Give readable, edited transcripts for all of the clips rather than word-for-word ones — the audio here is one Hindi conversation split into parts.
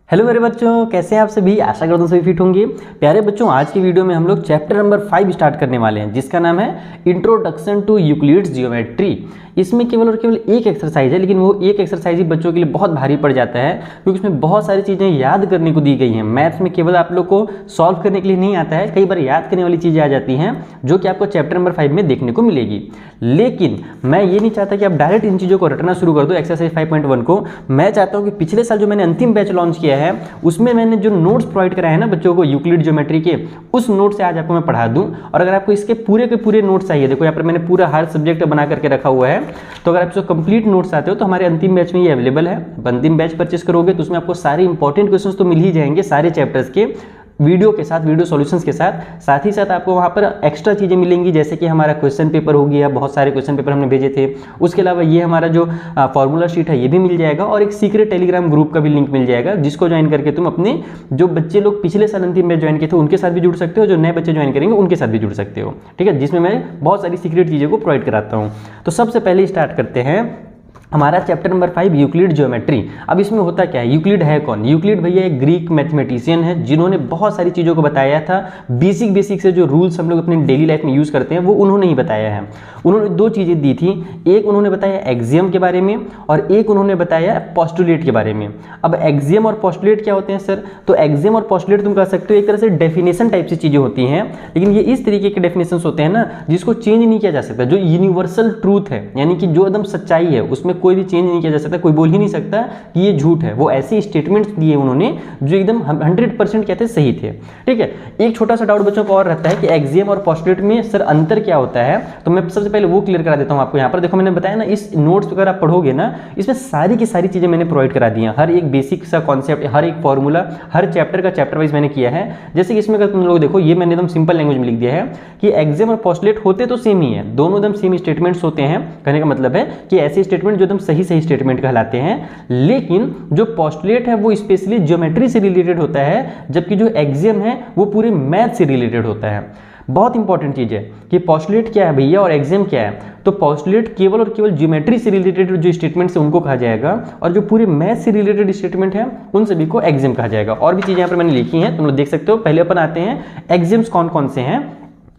हेलो मेरे बच्चों, कैसे हैं आप सभी। आशा करता हूं सभी फिट होंगे। प्यारे बच्चों, आज की वीडियो में हम लोग चैप्टर नंबर 5 स्टार्ट करने वाले हैं, जिसका नाम है इंट्रोडक्शन टू यूक्लिड्स ज्योमेट्री। इसमें केवल और केवल एक एक्सरसाइज है, लेकिन वो एक एक्सरसाइज ही बच्चों के लिए बहुत भारी पड़ जाता है, क्योंकि उसमें बहुत सारी चीज़ें याद करने को दी गई हैं। मैथ्स में केवल आप लोग को सॉल्व करने के लिए नहीं आता है, कई बार याद करने वाली चीज़ें आ जाती हैं जो कि आपको चैप्टर नंबर 5 में देखने को मिलेगी। लेकिन मैं ये नहीं चाहता कि आप डायरेक्ट इन चीज़ों को रटना शुरू कर दो, एक्सरसाइज 5.1 को। मैं चाहता हूँ कि पिछले साल जो मैंने अंतिम बैच लॉन्च किया है, उसमें मैंने जो नोट्स प्रोवाइड कराए हैं ना बच्चों को यूक्लिड ज्योमेट्री के, उस नोट से आज आपको मैं पढ़ा दूं। और अगर आपको इसके पूरे के पूरे नोट्स चाहिए, देखो यहाँ पर मैंने पूरा हर सब्जेक्ट बना करके रखा हुआ है, तो अगर आप इसको कंप्लीट नोट्स आते हो तो हमारे अंतिम बैच में ये अवेलेबल है। अंतिम बैच परचेस करोगे तो उसमें आपको सारे इंपॉर्टेंट क्वेश्चंस तो मिल ही जाएंगे, सारे चैप्टर्स के वीडियो के साथ, वीडियो सॉल्यूशंस के साथ ही साथ आपको वहाँ पर एक्स्ट्रा चीज़ें मिलेंगी, जैसे कि हमारा क्वेश्चन पेपर हो गया, बहुत सारे क्वेश्चन पेपर हमने भेजे थे। उसके अलावा ये हमारा जो फॉर्मूला शीट है ये भी मिल जाएगा, और एक सीक्रेट टेलीग्राम ग्रुप का भी लिंक मिल जाएगा, जिसको ज्वाइन करके तुम अपने जो बच्चे लोग पिछले साल अंतिम में ज्वाइन किए थे उनके साथ भी जुड़ सकते हो, जो नए बच्चे ज्वाइन करेंगे उनके साथ भी जुड़ सकते हो। ठीक है, जिसमें मैं बहुत सारी सीक्रेट चीज़ों को प्रोवाइड कराता हूँ। तो सबसे पहले स्टार्ट करते हैं हमारा चैप्टर नंबर 5 यूक्लिड ज्योमेट्री। अब इसमें होता क्या है, यूक्लिड है कौन? यूक्लिड भैया एक ग्रीक मैथमेटिशियन है, जिन्होंने बहुत सारी चीज़ों को बताया था। बेसिक से जो रूल्स हम लोग अपनी डेली लाइफ में यूज़ करते हैं वो उन्होंने ही बताया है। उन्होंने दो चीज़ें दी थी, एक उन्होंने बताया एक्सियम के बारे में और एक उन्होंने बताया पोस्टुलेट के बारे में। अब एक्सियम और पोस्टुलेट क्या होते हैं सर? तो एक्सियम और पोस्टुलेट तुम कह सकते हो एक तरह से डेफिनेशन टाइप से चीज़ें होती हैं, लेकिन ये इस तरीके के डेफिनेशंस होते हैं ना जिसको चेंज नहीं किया जा सकता, जो यूनिवर्सल ट्रूथ है, यानी कि जो एकदम सच्चाई है, उसमें कोई भी चेंज नहीं किया जा सकता, कोई बोल ही नहीं सकता कि ये झूठ है। वो ऐसे स्टेटमेंट्स दिए उन्होंने जो एकदम 100% कहते हैं सही थे। ठीक है, एक छोटा सा डाउट बच्चों को और रहता है कि एक्सियम और पोस्टुलेट में सर अंतर क्या होता है, तो मैं सबसे पहले वो क्लियर करा देता हूं आपको। यहाँ पर देखो मैंने बताया ना, इस नोट्स अगर आप पढ़ोगे ना, इसमें सारी की सारी चीजें मैंने प्रोवाइड करा दी हैं, हर एक बेसिक सा कॉन्सेप्ट, हर एक फॉर्मूला, हर चैप्टर का चैप्टर वाइज मैंने किया है। जैसे कि इसमें अगर तुम लोग देखो, ये मैंने एकदम सिंपल लैंग्वेज में लिख दिया है कि एक्सियम और पोस्टुलेट होते तो सेम ही है, दोनों एकदम सेम स्टेटमेंट्स होते हैं। कहने का मतलब है कि ऐसे स्टेटमेंट जो एकदम सही स्टेटमेंट कहलाते हैं, लेकिन जो पोस्टुलेट है वो स्पेशली ज्योमेट्री से रिलेटेड होता है, जबकि जो एक्सियम है वो पूरे मैथ से रिलेटेड होता है। बहुत इंपॉर्टेंट चीज है कि पोस्टुलेट क्या है भैया और एक्सियम क्या है। तो पोस्टुलेट केवल और केवल ज्योमेट्री से रिलेटेड जो स्टेटमेंट्स है उनको कहा जाएगा, और जो पूरे मैथ से रिलेटेड स्टेटमेंट है उन सभी को एक्सियम कहा जाएगा। और भी चीजें यहाँ पर मैंने लिखी हैं, तुम लोग देख सकते हो। पहले अपन आते हैं एक्सियम्स कौन कौन से हैं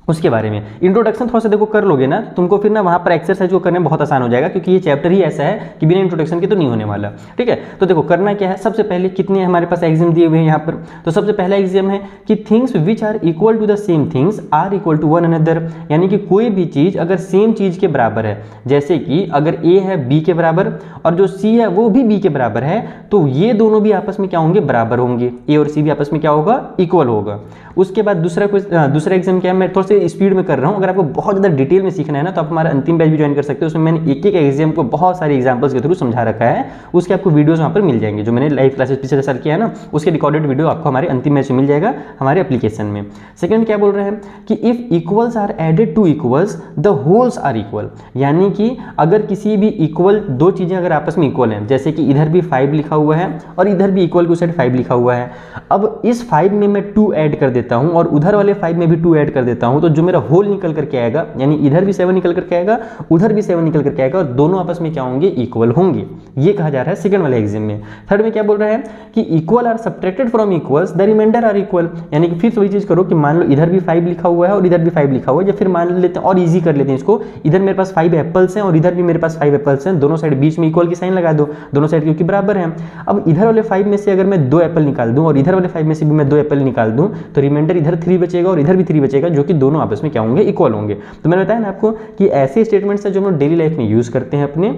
उसके बारे में। इंट्रोडक्शन थोड़ा सा देखो कर लोगे ना, तुमको फिर ना वहाँ पर एक्सरसाइज को करने में बहुत आसान हो जाएगा, क्योंकि ये चैप्टर ही ऐसा है कि बिना इंट्रोडक्शन के तो नहीं होने वाला। ठीक है, तो देखो करना क्या है, सबसे पहले कितने हमारे पास एक्सियम दिए हुए हैं यहाँ पर। तो सबसे पहला एक्सियम है कि things which are equal to the same things are equal to one another, यानी कि कोई भी चीज अगर सेम चीज के बराबर है, जैसे कि अगर ए है बी के बराबर और जो सी है वो भी बी के बराबर है, तो ये दोनों भी आपस में क्या होंगे, बराबर होंगे। ए और सी भी आपस में क्या होगा, इक्वल होगा। उसके बाद दूसरा एक्सियम क्या है, मैं थोड़ा सा स्पीड में कर रहा हूँ, अगर आपको बहुत ज़्यादा डिटेल में सीखना है ना तो आप हमारा अंतिम बैच भी ज्वाइन कर सकते हो। उसमें मैंने एक एक एग्जाम को बहुत सारे एग्जांपल्स के थ्रू समझा रखा है, उसके आपको वीडियोस वहाँ पर मिल जाएंगे। जो मैंने लाइव क्लासेस पिछले साल किया है ना, उसके रिकॉर्डेड वीडियो आपको हमारे अंतिम बैच में मिल जाएगा हमारे एप्लीकेशन में। सेकंड क्या बोल रहे हैं कि if equals are added to equals the wholes are equal, यानी कि अगर किसी भी इक्वल दो चीज़ें अगर आपस में इक्वल हैं, जैसे कि इधर भी 5 लिखा हुआ है और इधर भी इक्वल की साइड 5 लिखा हुआ है, अब इस 5 में मैं 2 ऐड कर देता हूँ और उधर वाले 5 में भी 2 ऐड कर देता हूँ, तो जो मेरा होल निकल करके आएगा, यानी इधर भी 7 निकल करके आएगा, उधर भी 7 निकल करके आएगा, और दोनों आपस में क्या होंगे, इक्वल होंगे। ये कहा जा रहा है सेकंड वाले एग्जाम में। थर्ड में क्या बोल रहा है कि equal are subtracted from equals the remainder are equal, यानी कि फिर वही चीज करो कि मान लो इधर भी 5 लिखा हुआ है और इधर भी 5 लिखा हुआ है, या फिर मान लेते हैं और इजी कर लेते हैं इसको, इधर मेरे पास 5 एप्पल्स हैं और इधर भी मेरे पास 5 एप्पल्स हैं, दोनों साइड बीच में इक्वल की साइन लगा दो, दोनों साइड क्योंकि बराबर हैं। अब इधर वाले 5 में से अगर मैं 2 एप्पल निकाल दूं और इधर वाले 5 में से भी मैं 2 एप्पल निकाल दूं, तो रिमाइंडर इधर 3 बचेगा और इधर भी 3 बचेगा, जो कि दोनों आपस में क्या होंगे, इक्वल होंगे। तो मैंने बताया ना आपको कि ऐसे स्टेटमेंट्स हैं जो हम लोग डेली लाइफ में यूज करते हैं अपने,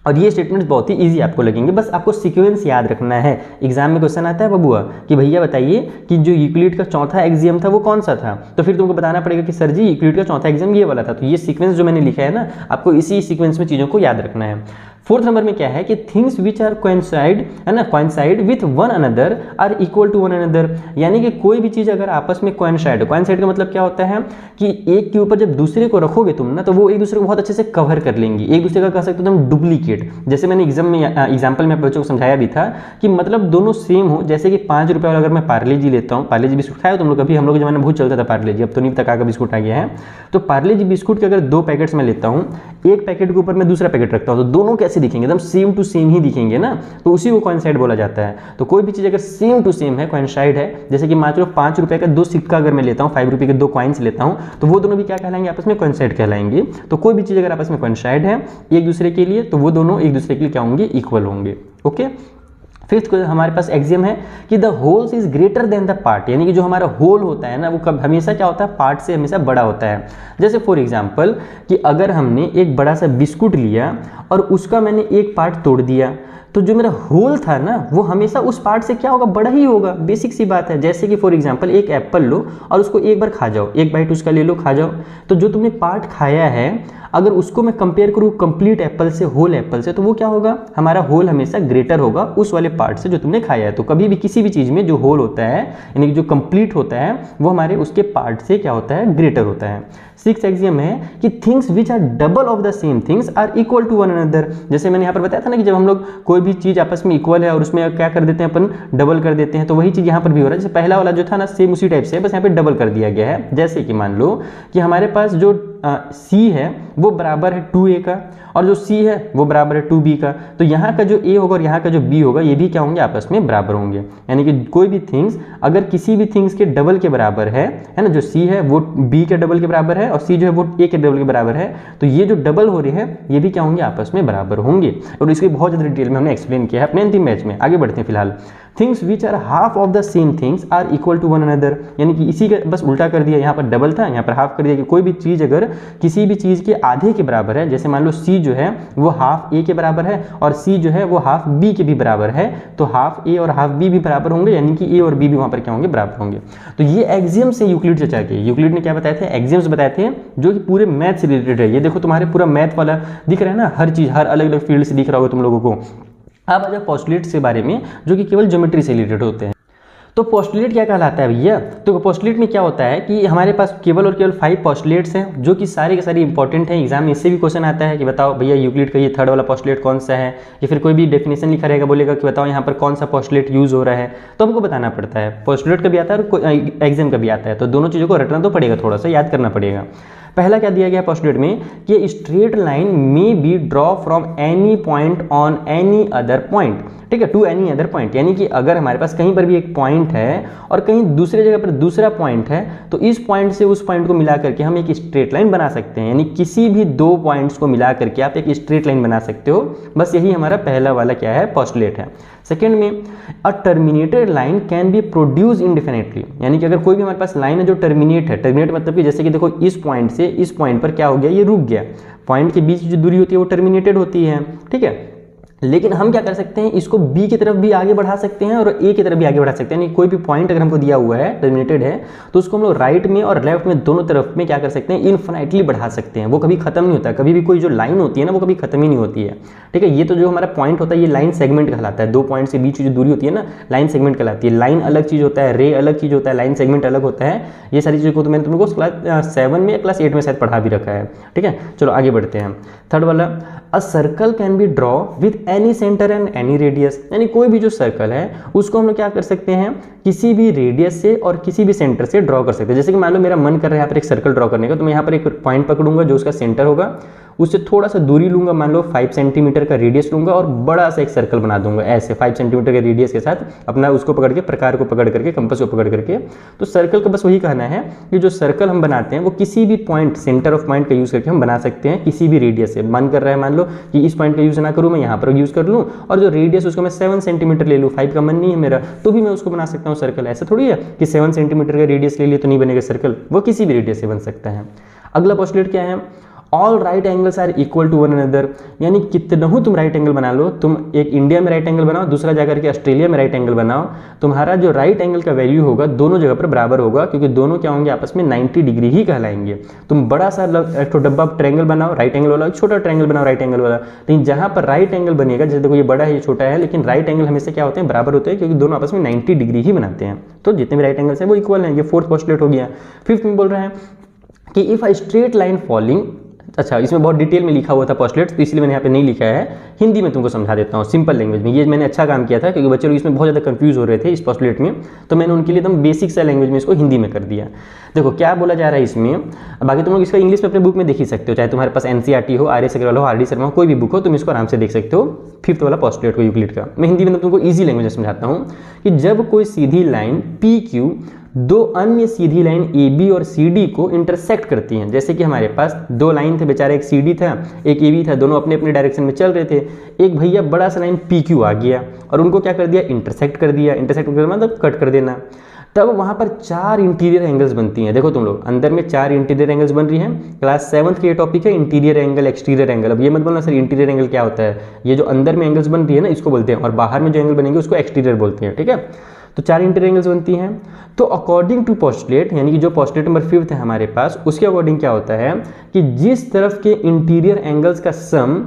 और ये स्टेटमेंट्स बहुत ही इजी आपको लगेंगे, बस आपको सीक्वेंस याद रखना है। एग्जाम में क्वेश्चन आता है बबुआ कि भैया बताइए कि जो यूक्लिड का चौथा एक्सियम था वो कौन सा था, तो फिर तुमको बताना पड़ेगा कि सर जी यूक्लिड का चौथा एक्सियम ये वाला था। तो ये सीक्वेंस जो मैंने लिखा है ना, आपको इसी सीक्वेंस में चीज़ों को याद रखना है। फोर्थ नंबर में क्या है कि थिंग्स विच आर कोइंसाइड, है ना, coincide with one another are equal to one another, यानी कि कोई भी चीज अगर आपस में कोइंसाइड, कोइंसाइड का मतलब क्या होता है कि एक के ऊपर जब दूसरे को रखोगे तुम ना, तो वो एक दूसरे को बहुत अच्छे से कवर कर लेंगी, एक दूसरे का कह सकते हो तुम डुप्लीकेट। जैसे मैंने एग्जाम्पल में बच्चों को समझाया भी था कि मतलब दोनों सेम हो, जैसे कि 5 रुपये वाला अगर मैं पार्ले जी लेता हूँ, पार्ले जी बिस्कुट खाया तुम लोग कभी, हम लोग के जमाने में बहुत चलता था पार्ले जी, अब तो नहीं पता का बिस्कुट आ गया है। तो पार्ले जी बिस्कुट के अगर 2 पैकेट्स में लेता हूँ, एक पैकेट के ऊपर मैं दूसरा पैकेट रखता हूँ, तो दोनों कैसे वैसे दिखेंगे, एकदम सेम टू सेम ही दिखेंगे ना, तो उसी को कोइंसाइड बोला जाता है। तो कोई भी चीज़ अगर सेम टू सेम है, कोइंसाइड है, जैसे कि मान लो 5 रुपये का 2 सिक्का अगर मैं लेता हूँ, 5 रुपये के 2 कॉइन्स लेता हूँ, तो वो दोनों भी क्या कहलाएंगे, आपस में कोइंसाइड कहलाएंगे। तो कोई भी चीज़ अगर आपस में कोइंसाइड है एक दूसरे के लिए, तो वो दोनों एक दूसरे के लिए क्या होंगे, इक्वल होंगे। ओके, फिफ्थ हमारे पास एक्सियम है कि the holes is greater than the part, यानी कि जो हमारा होल होता है ना, वो कब हमेशा क्या होता है, पार्ट से हमेशा बड़ा होता है। जैसे फॉर एग्जांपल कि अगर हमने एक बड़ा सा बिस्कुट लिया और उसका मैंने एक पार्ट तोड़ दिया, तो जो मेरा होल था ना, वो हमेशा उस पार्ट से क्या होगा, बड़ा ही होगा। बेसिक सी बात है। जैसे कि फॉर एग्जांपल एक एप्पल लो और उसको एक बार खा जाओ, एक बाइट उसका ले लो, खा जाओ, तो जो तुमने पार्ट खाया है अगर उसको मैं कंपेयर करूँ कंप्लीट एप्पल से, होल एप्पल से, तो वो क्या होगा, हमारा होल हमेशा ग्रेटर होगा उस वाले पार्ट से जो तुमने खाया है। तो कभी भी किसी भी चीज़ में जो होल होता है, यानी कि जो कंप्लीट होता है, वो हमारे उसके पार्ट से क्या होता है, ग्रेटर होता है। सिक्स एक्सियम है कि things which are double of the same things are equal to one another. जैसे मैंने यहाँ पर बताया था ना कि जब हम लोग कोई भी चीज़ आपस में इक्वल है और उसमें क्या कर देते हैं, अपन डबल कर देते हैं, तो वही चीज़ यहाँ पर भी हो रहा है। जैसे पहला वाला जो था ना, सेम उसी टाइप से, बस यहाँ पे डबल कर दिया गया है। जैसे कि मान लो कि हमारे पास जो C है वो बराबर है 2A का, और जो C है वो बराबर है 2B का, तो यहाँ का जो A होगा और यहाँ का जो B होगा, ये भी क्या होंगे, आपस में बराबर होंगे। यानी कि कोई भी थिंग्स अगर किसी भी थिंग्स के डबल के बराबर है ना, जो C है वो B के डबल के बराबर है और C जो है वो A के डबल के बराबर है, तो ये जो डबल हो रही है ये भी क्या होंगे, आपस में बराबर होंगे। और इसकी बहुत ज़्यादा डिटेल में हमने एक्सप्लेन किया है अपने अंतिम बैच में। आगे बढ़ते हैं। फिलहाल things which are half of the same things are equal to one another, यानी कि इसी का बस उल्टा कर दिया, यहाँ पर डबल था, यहाँ पर हाफ कर दिया। कि कोई भी चीज़ अगर किसी भी चीज़ के आधे के बराबर है, जैसे मान लो C जो है वो हाफ A के बराबर है और C जो है वो हाफ B के भी बराबर है, तो हाफ A और हाफ B भी बराबर होंगे, यानी कि A और B भी वहाँ पर क्या होंगे, बराबर होंगे। तो ये एक्सियम से यूक्लिड चर्चा की। यूक्लिड ने क्या बताए थे, एक्सियम्स बताए थे जो कि पूरे मैथ से रिलेटेड है। ये देखो तुम्हारे पूरा मैथ वाला दिख रहा है ना, हर चीज़ हर अलग अलग फील्ड से दिख रहा होगा तुम लोगों को। अब आ जाओ पोस्टुलेट्स के बारे में, जो कि केवल ज्योमेट्री से रिलेटेड होते हैं। तो पोस्टुलेट क्या कहलाता है भैया, तो पोस्टुलेट में क्या होता है कि हमारे पास केवल और केवल 5 पोस्टुलेट्स हैं, जो कि सारे के सारे इंपॉर्टेंट हैं। एग्जाम में इससे भी क्वेश्चन आता है कि बताओ भैया यूक्लिड का ये थर्ड वाला पोस्टुलेट कौन सा है, या फिर कोई भी डेफिनेशन लिखा रहेगा, बोलेगा कि बताओ यहाँ पर कौन सा पोस्टुलेट यूज हो रहा है, तो हमको बताना पड़ता है। पोस्टुलेट का भी आता है और एग्जाम का भी आता है, तो दोनों चीज़ों को रटना तो पड़ेगा, थोड़ा सा याद करना पड़ेगा। पहला क्या दिया गया पोस्टुलेट में कि straight line may be draw from any point on any other point, ठीक है, टू एनी अदर पॉइंट। यानी कि अगर हमारे पास कहीं पर भी एक पॉइंट है और कहीं दूसरे जगह पर दूसरा पॉइंट है, तो इस पॉइंट से उस पॉइंट को मिला करके हम एक स्ट्रेट लाइन बना सकते हैं। यानी किसी भी दो पॉइंट्स को मिला करके आप एक स्ट्रेट लाइन बना सकते हो। बस यही हमारा पहला वाला क्या है, पोस्टुलेट है। सेकेंड में a terminated line can be produce indefinitely, यानी कि अगर कोई भी हमारे पास लाइन है जो टर्मिनेट है, टर्मिनेट मतलब कि जैसे कि देखो इस पॉइंट से इस पॉइंट पर क्या हो गया, ये रुक गया। पॉइंट के बीच जो दूरी होती है वो टर्मिनेटेड होती है, ठीक है। लेकिन हम क्या कर सकते हैं, इसको B की तरफ भी आगे बढ़ा सकते हैं और A की तरफ भी आगे बढ़ा सकते हैं। यानी कोई भी पॉइंट अगर हमको दिया हुआ है, टर्मिनेटेड है, तो उसको हम लोग राइट में और लेफ्ट में दोनों तरफ में क्या कर सकते हैं, इनफिनाइटली बढ़ा सकते हैं। वो कभी खत्म नहीं होता, कभी भी कोई जो लाइन होती है ना वो कभी खत्म ही नहीं होती है, ठीक है। ये तो जो हमारा पॉइंट होता है ये लाइन सेगमेंट कहलाता है। दो पॉइंट से बीच की जो दूरी होती है ना, लाइन सेगमेंट कहलाती है। लाइन अलग चीज़ होता है, रे अलग चीज़ होता है, लाइन सेगमेंट अलग होता है। ये सारी चीज़ों को तो मैंने तुम लोगों को क्लास 7 में या क्लास 8 में शायद पढ़ा भी रखा है, ठीक है। चलो आगे बढ़ते हैं। थर्ड वाला, a circle can be draw with any centre and any radius, यानी कोई भी जो सर्कल है उसको हम लोग क्या कर सकते हैं, किसी भी रेडियस से और किसी भी सेंटर से ड्रॉ कर सकते हैं। जैसे कि मान लो मेरा मन कर रहा है यहाँ पर एक सर्कल ड्रॉ करने का, तो मैं यहाँ पर एक पॉइंट पकड़ूंगा जो उसका सेंटर होगा, उससे थोड़ा सा दूरी लूंगा, मान लो 5 सेंटीमीटर का रेडियस लूंगा और बड़ा सा एक सर्कल बना दूंगा ऐसे 5 सेंटीमीटर के रेडियस के साथ, अपना उसको पकड़ के, प्रकार को पकड़ करके, कंपास को पकड़ करके। तो सर्कल का बस वही कहना है कि जो सर्कल हम बनाते हैं वो किसी भी पॉइंट, सेंटर ऑफ पॉइंट का यूज़ करके हम बना सकते हैं, किसी भी रेडियस से। मन कर रहा है मान लो कि इस पॉइंट का यूज़ ना करूँ, मैं यहाँ पर यूज़ कर लूँ और जो रेडियस उसको मैं 7 सेंटीमीटर ले लूँ, 5 का मन नहीं है मेरा, तो भी मैं उसको बना सकता हूँ सर्कल। ऐसा थोड़ी है कि 7 सेंटीमीटर का रेडियस ले लिए तो नहीं बनेगा सर्कल, वो किसी भी रेडियस से बन सकता है। अगला पोस्टुलेट क्या है, all right angles are equal to one another, यानी कितना तुम राइट एंगल बना लो, तुम एक इंडिया में राइट एंगल बनाओ, दूसरा जाकर के ऑस्ट्रेलिया में राइट एंगल बनाओ, तुम्हारा जो राइट एंगल का वैल्यू होगा दोनों जगह पर बराबर होगा, क्योंकि दोनों क्या होंगे, आपस में 90 डिग्री ही कहलाएंगे। तुम बड़ा सा एक तो डब्बा ट्रायंगल बनाओ राइट एंगल वाला, छोटा ट्रायंगल बनाओ राइट एंगल वाला, लेकिन जहाँ पर राइट एंगल बनेगा, जैसे देखो ये बड़ा है ये छोटा है, लेकिन राइट एंगल हमेशा क्या होते हैं, बराबर होते हैं, क्योंकि दोनों आपस में 90 डिग्री ही बनाते हैं। तो जितने भी राइट एंगल्स हैं वो इक्वल हैं। ये फोर्थ पोस्टुलेट हो गया। फिफ्थ में बोल रहे हैं कि if a straight line falling अच्छा, इसमें बहुत डिटेल में लिखा हुआ था पोस्टुलेट, तो इसलिए मैंने यहाँ पे नहीं लिखा है, हिंदी में तुमको समझा देता हूँ सिंपल लैंग्वेज में। ये मैंने अच्छा काम किया था क्योंकि बच्चे लोग इसमें बहुत ज़्यादा कंफ्यूज हो रहे थे इस पोस्टुलेट में, तो मैंने उनके लिए एकदम बेसिक सा लैंग्वेज में इसको हिंदी में कर दिया। देखो क्या बोला जा रहा है इसमें, बाकी तुम लोग इसका इंग्लिश में अपने बुक में देख ही सकते हो, चाहे तुम्हारे पास NCERT हो, RS अग्रवाल हो, RD शर्मा हो, कोई भी बुक हो, तुम इसको आराम से देख सकते हो। 5th वाला पोस्टुलेट को यूक्लिड का मैं हिंदी में तुमको ईजी लैंग्वेज में समझाता हूँ कि जब कोई सीधी लाइन PQ दो अन्य सीधी लाइन AB और CD को इंटरसेक्ट करती हैं, जैसे कि हमारे पास दो लाइन थे बेचारा, एक CD था एक AB था, दोनों अपने अपने डायरेक्शन में चल रहे थे। एक भैया बड़ा सा लाइन PQ आ गया और उनको क्या कर दिया, इंटरसेक्ट कर दिया। इंटरसेक्ट करना मतलब कट कर देना। तब वहाँ पर 4 इंटीरियर एंगल्स बनती हैं। देखो तुम लोग अंदर में 4 इंटीरियर एंगल्स बन रही हैं। क्लास 7th की ये टॉपिक है इंटीरियर एंगल एक्सटीरियर एंगल। अब ये मत बोलना सर इंटीरियर एंगल क्या होता है, ये जो अंदर में एंगल्स बन रही है ना इसको बोलते हैं, और बाहर में जो एंगल बनेंगे उसको एक्सटीरियर बोलते हैं, ठीक है। तो 4 इंटीरियर एंगल्स बनती हैं। तो अकॉर्डिंग टू पोस्टुलेट, यानी कि जो पोस्टुलेट नंबर 5th है हमारे पास, उसके अकॉर्डिंग क्या होता है कि जिस तरफ के इंटीरियर एंगल्स का सम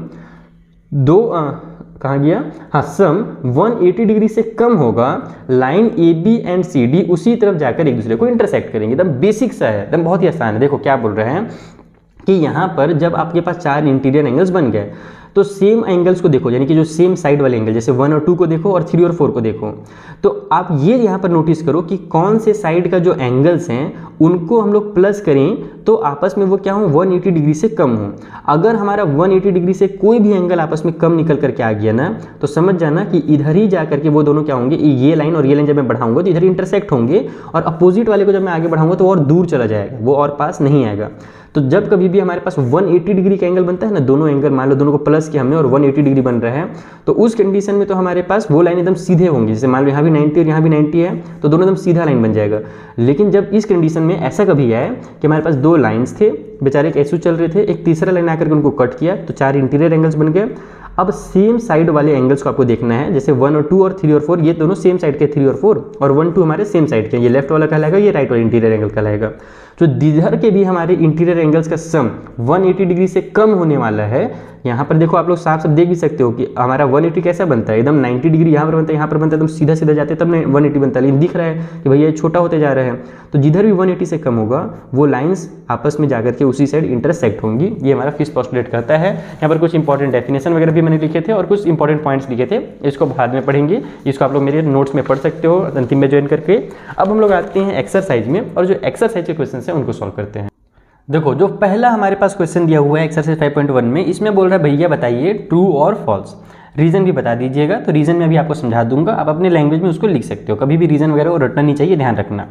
कहाँ गया, हाँ, सम 180 डिग्री से कम होगा, लाइन AB एंड CD उसी तरफ जाकर एक दूसरे को इंटरसेक्ट करेंगे। एकदम बेसिक सा है, एकदम बहुत ही आसान है। देखो क्या बोल रहे हैं कि यहाँ पर जब आपके पास 4 इंटीरियर एंगल्स बन गए तो सेम एंगल्स को देखो, यानी कि जो सेम साइड वाले एंगल, जैसे 1 और 2 को देखो और 3 और 4 को देखो। तो आप ये यहाँ पर नोटिस करो कि कौन से साइड का जो एंगल्स हैं उनको हम लोग प्लस करें तो आपस में वो क्या हो, 180 डिग्री से कम हो। अगर हमारा 180 डिग्री से कोई भी एंगल आपस में कम निकल करके आ गया ना, तो समझ जाना कि इधर ही जा करके वो दोनों क्या होंगे, ये लाइन और ये लाइन जब मैं बढ़ाऊंगा तो इधर इंटरसेक्ट होंगे, और अपोजिट वाले को जब मैं आगे बढ़ाऊंगा तो और दूर चला जाएगा, वो और पास नहीं आएगा। तो जब कभी भी हमारे पास 180 डिग्री का एंगल बनता है ना, दोनों एंगल मान लो दोनों को प्लस किया हमने और 180 डिग्री बन रहा है, तो उस कंडीशन में तो हमारे पास वो लाइन एकदम सीधे होंगी। जैसे मान लो यहाँ भी 90 और यहाँ भी 90 है तो दोनों एकदम सीधा लाइन बन जाएगा। लेकिन जब इस कंडीशन में ऐसा कभी है कि हमारे पास 2 लाइन्स थे, बेचारे एक ऐसे चल रहे थे, एक तीसरा लाइन आकर के उनको कट किया तो 4 इंटीरियर एंगल्स बन गए। अब सेम साइड वाले एंगल्स को आपको देखना है, जैसे 1 और 2 और 3 और 4, ये दोनों सेम साइड के 3 और 4, और 1 2 हमारे सेम साइड के, ये लेफ्ट वाला कहलाएगा, ये राइट वाला इंटीरियर एंगल कहलाएगा। तो जिधर के भी हमारे इंटीरियर एंगल्स का सम 180 डिग्री से कम होने वाला है, यहाँ पर देखो आप लोग साफ साफ देख भी सकते हो कि हमारा 180 कैसा बनता है, एकदम 90 डिग्री यहाँ पर बनता है, यहाँ पर बनता है, एकदम सीधा सीधा जाते तब 180 बनता है। लेकिन दिख रहा है कि भैया ये छोटा होते जा रहे हैं। तो जिधर भी 180 से कम होगा वो लाइंस आपस में जाकर के उसी साइड इंटरसेक्ट होंगी। ये हमारा 5th पोस्टुलेट कहता है। यहाँ पर कुछ इंपॉर्टेंट डेफिनेशन वगैरह भी मैंने लिखे थे और कुछ इंपॉर्टेंट पॉइंट्स लिखे थे, इसको बाद में पढ़ेंगे। इसको आप लोग मेरे नोट्स में पढ़ सकते हो अंतिम में ज्वाइन करके। अब हम लोग आते हैं एक्सरसाइज में, और जो एक्सरसाइज के क्वेश्चन है उनको सॉल्व करते हैं। देखो जो पहला हमारे पास क्वेश्चन दिया हुआ है एक्सरसाइज 5.1 में, इसमें बोल रहा है भैया बताइए ट्रू और फॉल्स, रीजन भी बता दीजिएगा। तो रीजन में अभी आपको समझा दूंगा, आप अपने लैंग्वेज में उसको लिख सकते हो, कभी भी रीजन वगैरह वो रटना नहीं चाहिए, ध्यान रखना।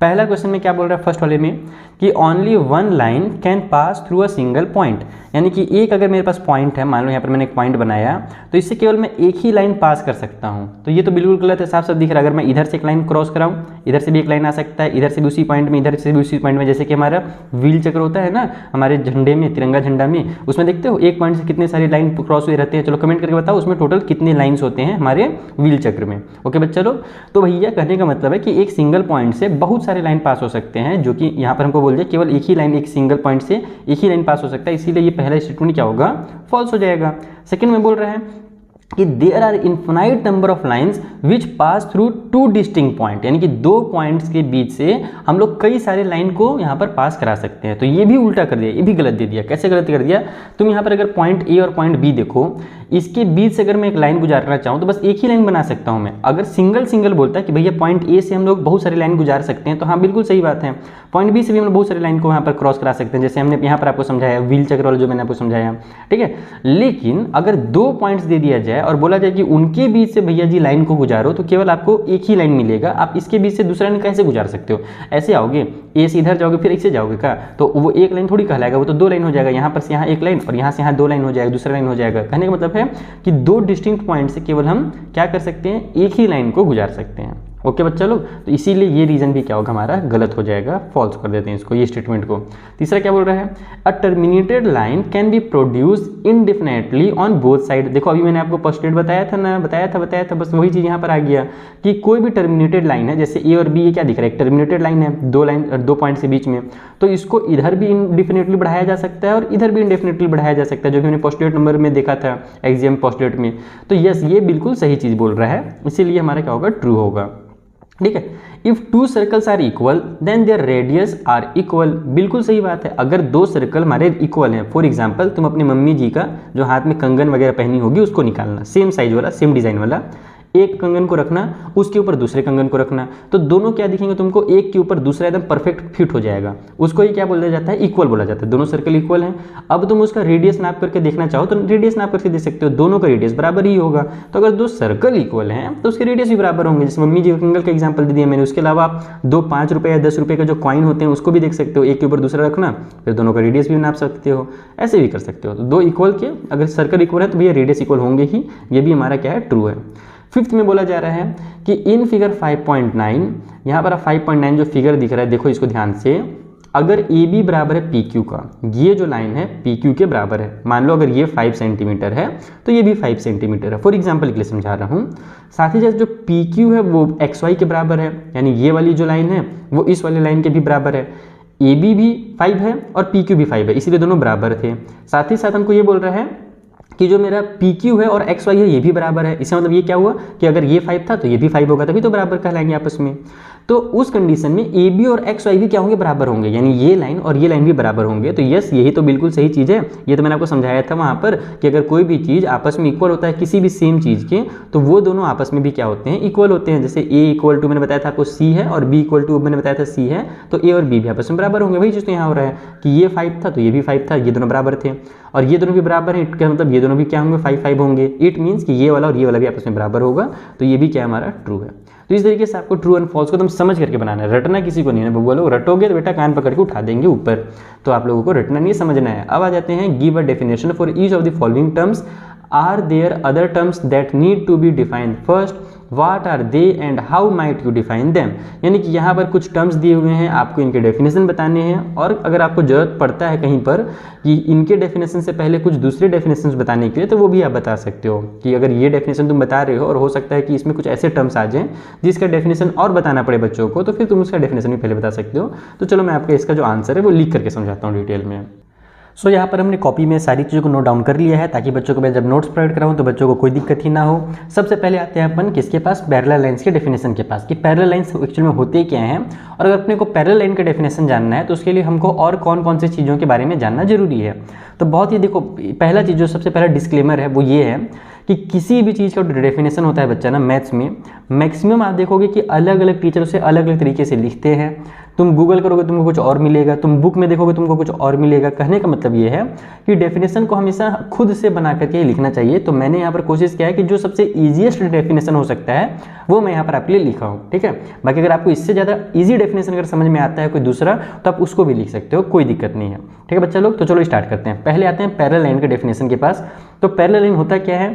पहला क्वेश्चन में क्या बोल रहा है फर्स्ट वाले में कि only 1 line can pass through a single point, यानी कि एक अगर मेरे पास पॉइंट है, मान लो यहाँ पर मैंने एक पॉइंट बनाया तो इससे केवल मैं एक ही लाइन पास कर सकता हूँ। तो ये तो बिल्कुल गलत है, साफ साफ दिख रहा है। अगर मैं इधर से एक लाइन क्रॉस कराऊँ, इधर से भी एक लाइन आ सकता है, इधर से भी उसी पॉइंट में, इधर से भी उसी पॉइंट में, जैसे कि हमारा व्हील चक्र होता है ना हमारे झंडे में, तिरंगा झंडा में, उसमें देखते हो एक पॉइंट से कितने सारे लाइन क्रॉस हुए रहते हैं। चलो कमेंट करके बताओ उसमें टोटल कितने लाइन्स होते हैं हमारे व्हील चक्र में। ओके बच्चा लोग, तो भैया कहने का मतलब है कि एक सिंगल पॉइंट से बहुत सारे लाइन पास हो सकते हैं, जो कि यहाँ पर हमको बोल दिया केवल एक ही लाइन, एक सिंगल पॉइंट से एक ही लाइन पास हो सकता है, इसीलिए ये पहला स्टेटमेंट क्या होगा, फॉल्स हो जाएगा। सेकंड में बोल रहे हैं कि there are infinite number of lines which pass through 2 distinct point, यानी कि 2 पॉइंट्स के बीच से हम लोग कई सारे लाइन को यहाँ पर पास करा सकते हैं। तो ये भी उल्टा कर दिया, ये भी गलत दे दिया। कैसे गलत कर दिया, तुम यहाँ पर अगर पॉइंट ए और पॉइंट बी देखो, इसके बीच से अगर मैं एक लाइन गुजारना चाहूँ तो बस एक ही लाइन बना सकता हूँ मैं। अगर सिंगल सिंगल बोलता है कि भैया पॉइंट ए से हम लोग बहुत सारी लाइन गुजार सकते हैं, तो हाँ बिल्कुल सही बात है। पॉइंट बी से भी हम लोग बहुत सारी लाइन को यहाँ पर क्रॉस करा सकते हैं, जैसे हमने यहाँ पर आपको समझाया व्हील चक्र वाला जो मैंने आपको समझाया, ठीक है। लेकिन अगर 2 पॉइंट्स दे दिया जाए और बोला जाए कि उनके बीच से भैया जी लाइन को गुजारो, तो केवल आपको एक ही लाइन मिलेगा, आप इसके बीच से दूसरा लाइन कैसे गुजार सकते हो? ऐसे आओगे, ए से इधर जाओगे फिर एक से जाओगे क्या, तो वो एक लाइन थोड़ी कहलाएगा, वो तो 2 लाइन हो जाएगा। यहाँ पर से यहाँ एक लाइन और यहाँ से यहाँ 2 लाइन हो जाएगा, दूसरा लाइन हो जाएगा। कहने का मतलब है कि 2 डिस्टिंक्ट पॉइंट से केवल हम क्या कर सकते हैं, एक ही लाइन को गुजार सकते हैं। ओके बच्चा लोग, तो इसीलिए ये रीजन भी क्या होगा हमारा गलत हो जाएगा, फॉल्स कर देते हैं इसको, ये स्टेटमेंट को। तीसरा क्या बोल रहा है, a terminated line can be produce indefinitely on both side. देखो अभी मैंने आपको पोस्टुलेट बताया था ना, बताया था, बस वही चीज़ यहाँ पर आ गया कि कोई भी टर्मिनेटेड लाइन है, जैसे ए और बी, ये क्या दिख रहा है, एक टर्मिनेटेड लाइन है 2 पॉइंट के बीच में, तो इसको इधर भी इनडिफिनेटली बढ़ाया जा सकता है और इधर भी इनडिफिनेटली बढ़ाया जा सकता है, जो कि मैंने पोस्टुलेट नंबर में देखा था एग्जाम पोस्टुलेट में। तो यस, ये बिल्कुल सही चीज़ बोल रहा है, इसीलिए हमारा क्या होगा, ट्रू होगा। ठीक है। If two circles are equal then their radius are equal, बिल्कुल सही बात है। अगर दो सर्कल हमारे इक्वल हैं, फॉर एग्जांपल तुम अपनी मम्मी जी का जो हाथ में कंगन वगैरह पहनी होगी उसको निकालना, सेम साइज वाला सेम डिजाइन वाला, एक कंगन को रखना, उसके ऊपर दूसरे कंगन को रखना, तो दोनों क्या दिखेंगे तुमको, एक के ऊपर दूसरा एकदम परफेक्ट फिट हो जाएगा। उसको ही क्या बोला जाता है, इक्वल बोला जाता है। दोनों सर्कल इक्वल हैं। अब तुम उसका रेडियस नाप करके देखना चाहो तो रेडियस नाप करके देख सकते हो, दोनों का रेडियस बराबर ही होगा। तो अगर दो सर्कल इक्वल हैं तो उसके रेडियस भी बराबर होंगे। जैसे मम्मी जी कंगन का एग्जाम्पल दे दिया मैंने, उसके अलावा आप दो 5 रुपये या 10 रुपये का जो कॉइन होते हैं उसको भी देख सकते हो, एक के ऊपर दूसरा रखना, फिर दोनों का रेडियस भी नाप सकते हो, ऐसे भी कर सकते हो। तो दो इक्वल के अगर सर्कल इक्वल है तो भैया रेडियस इक्वल होंगे ही, ये भी हमारा क्या है, ट्रू है। फिफ्थ में बोला जा रहा है कि इन फिगर 5.9, यहाँ पर 5.9 जो फिगर दिख रहा है देखो इसको ध्यान से, अगर ए बी बराबर है पी क्यू का, ये जो लाइन है पी क्यू के बराबर है, मान लो अगर ये 5 सेंटीमीटर है तो ये भी 5 सेंटीमीटर है, फॉर एग्जाम्पल के लिए समझा रहा हूँ। साथ ही साथ जो पी क्यू है वो एक्स वाई के बराबर है, यानी ये वाली जो लाइन है वो इस वाली लाइन के भी बराबर है। ए बी भी 5 है और पी क्यू भी 5 है, इसीलिए दोनों बराबर थे। साथ ही साथ हमको ये बोल रहा है कि जो मेरा पी क्यू है और एक्स वाई है ये भी बराबर है। इसका मतलब ये क्या हुआ कि अगर ये 5 था तो ये भी 5 होगा, तभी तो बराबर कहलाएंगे आपस में। तो उस कंडीशन में ए बी और एक्स वाई भी क्या होंगे, बराबर होंगे, यानी ये लाइन और ये लाइन भी बराबर होंगे। तो यस, यही तो बिल्कुल सही चीज़ है। ये तो मैंने आपको समझाया था वहाँ पर कि अगर कोई भी चीज़ आपस में इक्वल होता है किसी भी सेम चीज़ के, तो वो दोनों आपस में भी क्या होते हैं, इक्वल होते हैं। जैसे ए इक्वल टू मैंने बताया था आपको सी है और बी इक्वल टू मैंने बताया था सी है, तो ए और बी भी आपस में बराबर होंगे। वही चीज़ तो यहाँ हो रहा है कि ये 5 था तो ये भी 5 था, ये दोनों बराबर थे, और ये दोनों भी बराबर हैं, इसका मतलब ये दोनों भी क्या होंगे, 5 होंगे। इट मीन्स कि ये वाला और ये वाला भी आपस में बराबर होगा, तो ये भी क्या हमारा ट्रू है। तो इस तरीके से आपको ट्रू एंड फॉल्स को तुम समझ करके बनाना है, रटना किसी को नहीं है। बबुआ लोग रटोगे तो बेटा कान पकड़ के उठा देंगे ऊपर, तो आप लोगों को रटना नहीं समझना है। अब आ जाते हैं, give a definition for each of the following terms, are there other terms that need to be defined first, what are they and how might you define them. यानी कि यहाँ पर कुछ टर्म्स दिए हुए हैं, आपको इनके डेफिनेशन बताने हैं, और अगर आपको जरूरत पड़ता है कहीं पर कि इनके डेफिनेशन से पहले कुछ दूसरे डेफिनेशन बताने के लिए, तो वो भी आप बता सकते हो कि अगर ये डेफिनेशन तुम बता रहे हो और हो सकता है कि इसमें कुछ ऐसे टर्म्स आ जाएं जिसका डेफिनेशन और बताना पड़े बच्चों को, तो फिर तुम उसका डेफिनेशन भी पहले बता सकते हो। तो चलो मैं आपको इसका जो आंसर है वो लिख करके समझाता हूँ डिटेल में। सो यहाँ पर हमने कॉपी में सारी चीज़ों को नोट डाउन कर लिया है ताकि बच्चों को मैं जब नोट्स प्रोवाइड कराऊँ तो बच्चों को कोई दिक्कत ही ना हो। सबसे पहले आते हैं अपन किसके पास, पैरेलल लाइंस के डेफिनेशन के पास, कि पैरेलल लाइंस एक्चुअल में होते क्या हैं, और अगर अपने को पैरेलल लाइन का डेफिनेशन जानना है तो उसके लिए हमको और कौन कौन सी चीज़ों के बारे में जानना जरूरी है। तो बहुत ही देखो, पहला चीज़ जो सबसे पहला डिस्क्लेमर है वो ये है कि किसी भी चीज़ का डेफिनेशन होता है बच्चा ना, मैथ्स में मैक्सिमम आप देखोगे कि अलग अलग टीचर उसे अलग अलग तरीके से लिखते हैं। तुम गूगल करोगे तुमको कुछ और मिलेगा, तुम बुक में देखोगे तुमको कुछ और मिलेगा। कहने का मतलब ये है कि डेफिनेशन को हमेशा खुद से बना करके ही लिखना चाहिए। तो मैंने यहाँ पर कोशिश किया है कि जो सबसे ईजीएस्ट डेफिनेशन हो सकता है वो मैं यहाँ पर आपके लिए लिखा हूँ, ठीक है। बाकी अगर आपको इससे ज़्यादा ईजी डेफिनेशन अगर समझ में आता है कोई दूसरा तो आप उसको भी लिख सकते हो, कोई दिक्कत नहीं है, ठीक है बच्चा लोग। तो चलो स्टार्ट करते हैं। पहले आते हैं पैरेलल लाइन के डेफिनेशन के पास। तो पैरेलल लाइन होता क्या है,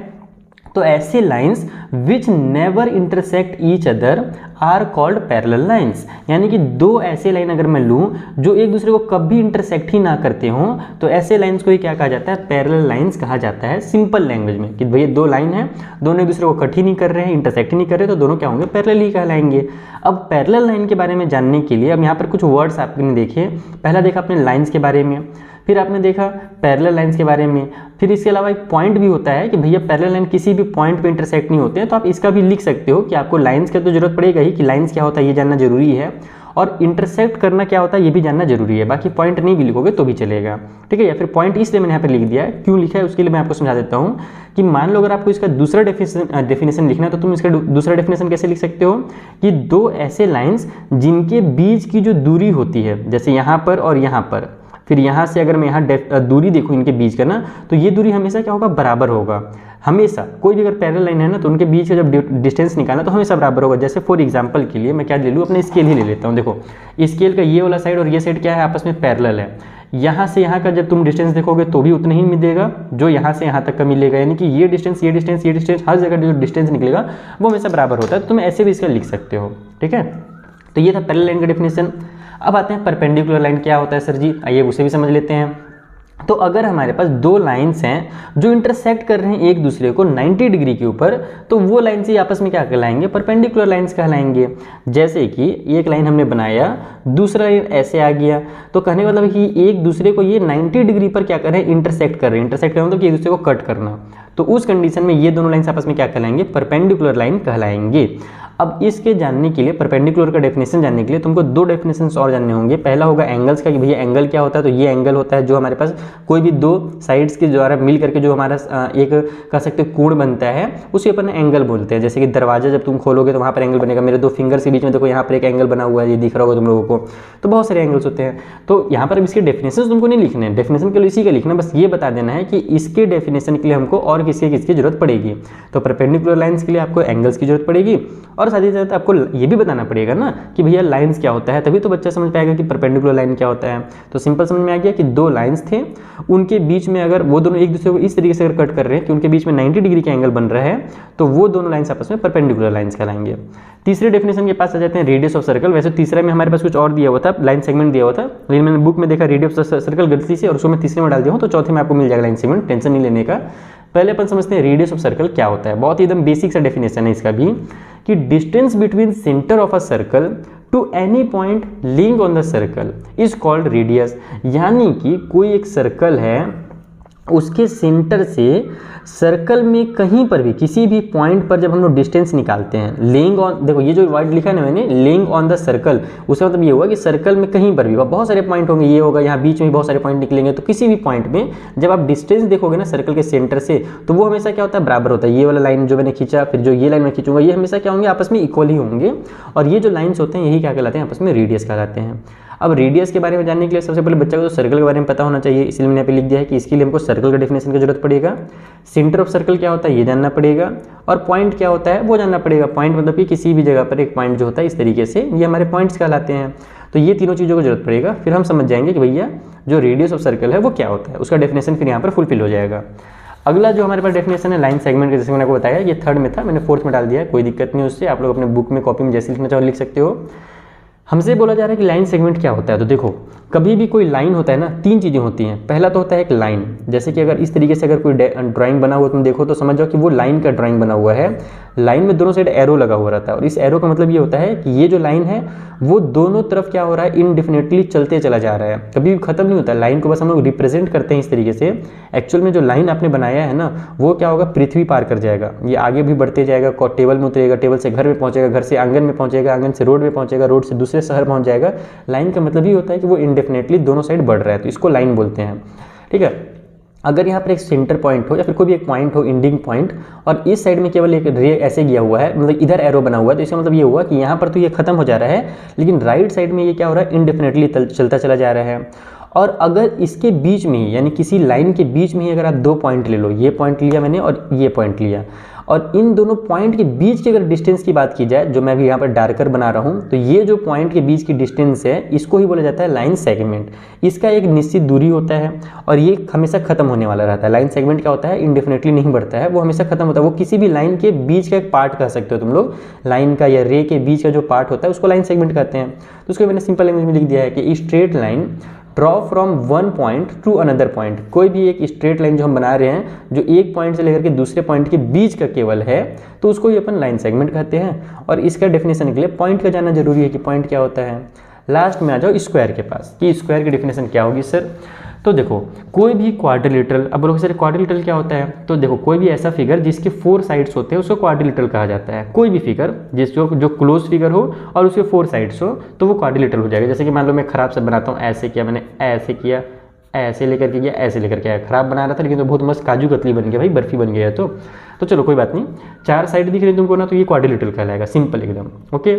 तो ऐसे lines which never intersect each other are called parallel lines. यानी कि दो ऐसे लाइन अगर मैं लूँ जो एक दूसरे को कभी इंटरसेक्ट ही ना करते हों, तो ऐसे लाइंस को ही क्या कहा जाता है, पैरेलल लाइंस कहा जाता है सिंपल लैंग्वेज में। कि भैया दो लाइन है, दोनों एक दूसरे को कट ही नहीं कर रहे हैं, इंटरसेक्ट ही नहीं कर रहे, तो दोनों क्या होंगे, पैरेलल ही कहलाएंगे। अब पैरेलल लाइन के बारे में जानने के लिए अब यहाँ पर कुछ वर्ड्स आपने देखे। पहला देखा आपने लाइन्स के बारे में, फिर आपने देखा पैरेलल लाइंस के बारे में, फिर इसके अलावा एक पॉइंट भी होता है कि भैया पैरेलल लाइन किसी भी पॉइंट पे इंटरसेक्ट नहीं होते हैं। तो आप इसका भी लिख सकते हो कि आपको लाइंस का तो जरूरत पड़ेगा ही कि लाइंस क्या होता है ये जानना जरूरी है, और इंटरसेक्ट करना क्या होता है ये भी जानना जरूरी है। बाकी पॉइंट नहीं भी लिखोगे तो भी चलेगा, ठीक है। या फिर पॉइंट इसलिए मैंने यहाँ पर लिख दिया है, क्यों लिखा है उसके लिए मैं आपको समझा देता हूँ। कि मान लो अगर आपको इसका दूसरा डेफिनेशन लिखना है तो तुम इसका दूसरा डेफिनेशन कैसे लिख सकते हो कि दो ऐसे लाइन्स जिनके बीच की जो दूरी होती है, जैसे यहाँ पर और यहाँ पर, फिर यहाँ से अगर मैं यहाँ दूरी देखूँ इनके बीच का ना, तो ये दूरी हमेशा क्या होगा, बराबर होगा। हमेशा कोई भी अगर पैरेलल लाइन है ना तो उनके बीच का जब डिस्टेंस निकालना तो हमेशा बराबर होगा। जैसे फॉर एग्जांपल के लिए मैं क्या ले लूँ, अपने स्केल ही ले लेता हूँ। देखो स्केल का ये वाला साइड और ये साइड क्या है, आपस में पैरेलल है। यहाँ से यहाँ का जब तुम डिस्टेंस देखोगे तो भी उतना ही मिलेगा जो यहाँ से यहाँ तक का मिलेगा। यानी कि ये डिस्टेंस ये डिस्टेंस ये डिस्टेंस, हर जगह जो डिस्टेंस निकलेगा वो हमेशा बराबर होता है। तो तुम ऐसे भी इसका लिख सकते हो, ठीक है। तो ये था पैरेलल लाइन का डेफिनेशन। अब आते हैं परपेंडिकुलर लाइन क्या होता है सर जी, आइए उसे भी समझ लेते हैं। तो अगर हमारे पास दो लाइंस हैं जो इंटरसेक्ट कर रहे हैं एक दूसरे को 90 डिग्री के ऊपर, तो वो लाइन से आपस में क्या कहलाएंगे, परपेंडिकुलर लाइंस कहलाएंगे। जैसे कि एक लाइन हमने बनाया, दूसरा लाइन ऐसे आ गया, तो कहने का मतलब कि एक दूसरे को ये 90 डिग्री पर क्या कर रहे हैं, इंटरसेक्ट कर रहे हैं। इंटरसेक्ट करना मतलब कि एक दूसरे को कट करना। तो उस कंडीशन में ये दोनों लाइन्स आपस में क्या कहलाएंगे, परपेंडिकुलर लाइन कहलाएंगे। अब इसके जानने के लिए, परपेंडिकुलर का डेफिनेशन जानने के लिए तुमको दो डेफिनेशन और जानने होंगे। पहला होगा एंगल्स का कि भैया एंगल क्या होता है, तो ये एंगल होता है जो हमारे पास कोई भी दो साइड्स के द्वारा मिल करके जो हमारा एक कह सकते हो कोण बनता है, उसे अपन एंगल बोलते हैं। जैसे कि दरवाजा जब तुम खोलोगे तो वहाँ पर एंगल बनेगा, मेरे दो फिंगर्स के बीच में देखो यहाँ पर एक एंगल बना हुआ है, ये दिख रहा होगा तुम लोगों को। तो बहुत सारे एंगल्स होते हैं, तो यहाँ पर इसके डेफिनेशन तुमको नहीं लिखने हैं, डेफिनेशन के लिए इसी का लिखना, बस ये बता देना है कि इसके डेफिनेशन के लिए हमको और किसकी जरूरत पड़ेगी। तो परपेंडिकुलर लाइंस के लिए आपको एंगल्स की जरूरत पड़ेगी, और साथ ही साथ आपको ये भी बताना पड़ेगा ना कि भैया लाइंस क्या होता है, तभी तो बच्चा समझ पाएगा कि परपेंडिकुलर लाइन क्या होता है। तो सिंपल समझ में आ गया कि दो लाइंस थे, उनके बीच में अगर वो दोनों एक दूसरे को इस तरीके से अगर कट कर रहे हैं कि उनके बीच में 90 डिग्री का एंगल बन रहा है, तो वो दोनों लाइंस आपस में परपेंडिकुलर लाइंस कहलाएंगे। तीसरे डेफिनेशन के पास आ जाते हैं, रेडियस ऑफ सर्कल। वैसे तीसरे में हमारे पास कुछ और दिया हुआ था, लाइन सेगमेंट दिया हुआ था, लेकिन मैंने बुक में देखा रेडियस ऑफ सर्कल गलती से, और उसको मैं तीसरे में डाल दिया हूँ, तो चौथे में आपको मिल जाएगा लाइन सेगमेंट, टेंशन नहीं लेने का। पहले अपन समझते हैं रेडियस ऑफ सर्कल क्या होता है। बहुत ही एकदम बेसिक सा डेफिनेशन है इसका भी, कि distance between centre of a circle to any point lying on the circle is called radius. यानी कि कोई एक सर्कल है, उसके सेंटर से सर्कल में कहीं पर भी किसी भी पॉइंट पर जब हम लोग डिस्टेंस निकालते हैं, लेइंग ऑन, देखो ये जो वर्ड लिखा है ना मैंने, लेइंग ऑन द सर्कल, उसका मतलब ये हुआ कि सर्कल में कहीं पर भी बहुत सारे पॉइंट होंगे, ये होगा यहाँ बीच में बहुत सारे पॉइंट निकलेंगे, तो किसी भी पॉइंट में जब आप डिस्टेंस देखोगे ना सर्कल के सेंटर से, तो वो हमेशा क्या होता है, बराबर होता है। ये वाला लाइन जो मैंने खींचा, फिर जो ये लाइन मैं खींचूंगा, ये हमेशा क्या होंगे, आपस में इक्वल ही होंगे, और ये जो लाइन्स होते हैं यही क्या कहलाते हैं, आपस में रेडियस कहलाते हैं। अब रेडियस के बारे में जानने के लिए सबसे पहले बच्चा को तो सर्कल के बारे में पता होना चाहिए, इसलिए मैंने यहाँ पे लिख दिया है कि इसके लिए हमको सर्कल का डेफिनेशन की जरूरत पड़ेगा, सेंटर ऑफ सर्कल क्या होता है ये जानना पड़ेगा, और पॉइंट क्या होता है वो जानना पड़ेगा। पॉइंट मतलब कि किसी भी जगह पर एक पॉइंट जो होता है, इस तरीके से ये हमारे पॉइंट्स कहलाते हैं। तो ये तीनों चीज़ों को जरूरत पड़ेगा, फिर हम समझ जाएंगे कि भैया जो रेडियस ऑफ सर्कल है वो क्या होता है, उसका डेफिनेशन फिर यहाँ पर फुलफिल हो जाएगा। अगला जो हमारे पास डेफिनेशन है लाइन सेगमेंट का, जैसे मैंने आपको बताया ये थर्ड में था, मैंने फोर्थ में डाल दिया है, कोई दिक्कत नहीं उससे, आप लोग अपने बुक में कॉपी में जैसे लिखना चाहो लिख सकते हो। हमसे बोला जा रहा है कि लाइन सेगमेंट क्या होता है, तो देखो कभी भी कोई लाइन होता है ना, तीन चीज़ें होती हैं। पहला तो होता है एक लाइन, जैसे कि अगर इस तरीके से अगर कोई ड्राइंग बना हुआ तुम देखो तो समझ जाओ कि वो लाइन का ड्राइंग बना हुआ है। लाइन में दोनों साइड एरो लगा हुआ रहता है, और इस एरो का मतलब ये होता है कि ये जो लाइन है वो दोनों तरफ क्या हो रहा है, इनडिफिनिटली चलते चला जा रहा है, कभी भी खत्म नहीं होता। लाइन को बस हम लोग रिप्रेजेंट करते हैं इस तरीके से। एक्चुअल में जो लाइन आपने बनाया है ना, वो क्या होगा, पृथ्वी पार कर जाएगा, ये आगे भी बढ़ते जाएगा, टेबल में उतरेगा, टेबल से घर में पहुंचेगा, घर से आंगन में पहुंचेगा, आंगन से रोड में पहुंचेगा, रोड से दूसरे शहर पहुंच जाएगा। लाइन का मतलब ये होता है कि वो इंडेफिनेटली दोनों साइड बढ़ रहा है, तो इसको लाइन बोलते हैं। ठीक है, अगर यहाँ पर एक सेंटर पॉइंट हो या फिर कोई भी एक पॉइंट हो, एंडिंग पॉइंट, और इस साइड में केवल एक रे ऐसे गया हुआ है, मतलब इधर एरो बना हुआ है, तो इसका मतलब ये हुआ कि यहाँ पर तो ये खत्म हो जा रहा है, लेकिन राइट साइड में ये क्या हो रहा है, इंडेफिनेटली चलता चला जा रहा है। और अगर इसके बीच में ही, यानी किसी लाइन के बीच में ही अगर आप दो पॉइंट ले लो, ये पॉइंट लिया मैंने और ये पॉइंट लिया, और इन दोनों पॉइंट के बीच की अगर डिस्टेंस की बात की जाए, जो मैं भी यहाँ पर डार्कर बना रहा हूँ, तो ये जो पॉइंट के बीच की डिस्टेंस है इसको ही बोला जाता है लाइन सेगमेंट। इसका एक निश्चित दूरी होता है और ये हमेशा खत्म होने वाला रहता है। लाइन सेगमेंट क्या होता है, इंडेफिनेटली नहीं बढ़ता है, वो हमेशा खत्म होता है। वो किसी भी लाइन के बीच का एक पार्ट कह सकते हो तुम लोग, लाइन का या रे के बीच का जो पार्ट होता है उसको लाइन सेगमेंट कहते हैं। तो उसको मैंने सिंपल लैंग्वेज में लिख दिया है कि straight line draw from one point two another point. कोई भी एक स्ट्रेट लाइन जो हम बना रहे हैं, जो एक पॉइंट से लेकर के दूसरे पॉइंट के बीच का केवल है, तो उसको ही अपन लाइन सेगमेंट कहते हैं। और इसका डेफिनेशन के लिए पॉइंट का जानना जरूरी है कि पॉइंट क्या होता है। लास्ट में आ जाओ स्क्वायर के पास कि स्क्वायर की डेफिनेशन क्या होगी सर। तो देखो कोई भी क्वाड्रिलेटरल, अब बोलोगे सर क्वाड्रिलेटरल क्या होता है, तो देखो कोई भी ऐसा फिगर जिसके 4 साइड्स होते हैं उसको क्वाड्रिलेटरल कहा जाता है। कोई भी फिगर जो क्लोज फिगर हो और उसके 4 साइड्स हो तो वो क्वाड्रिलेटरल हो जाएगा। जैसे कि मान लो मैं खराब से बनाता हूँ, ऐसे किया मैंने, ऐसे किया, ऐसे लेकर के गया, ऐसे लेकर के आया। खराब बना रहा था लेकिन तो बहुत मस्त काजू कतली बन गया भाई, बर्फी बन गया। तो चलो कोई बात नहीं, 4 साइड दिख रही तुमको ना, तो ये क्वाड्रिलेटरल कहलाएगा, सिंपल एकदम। ओके,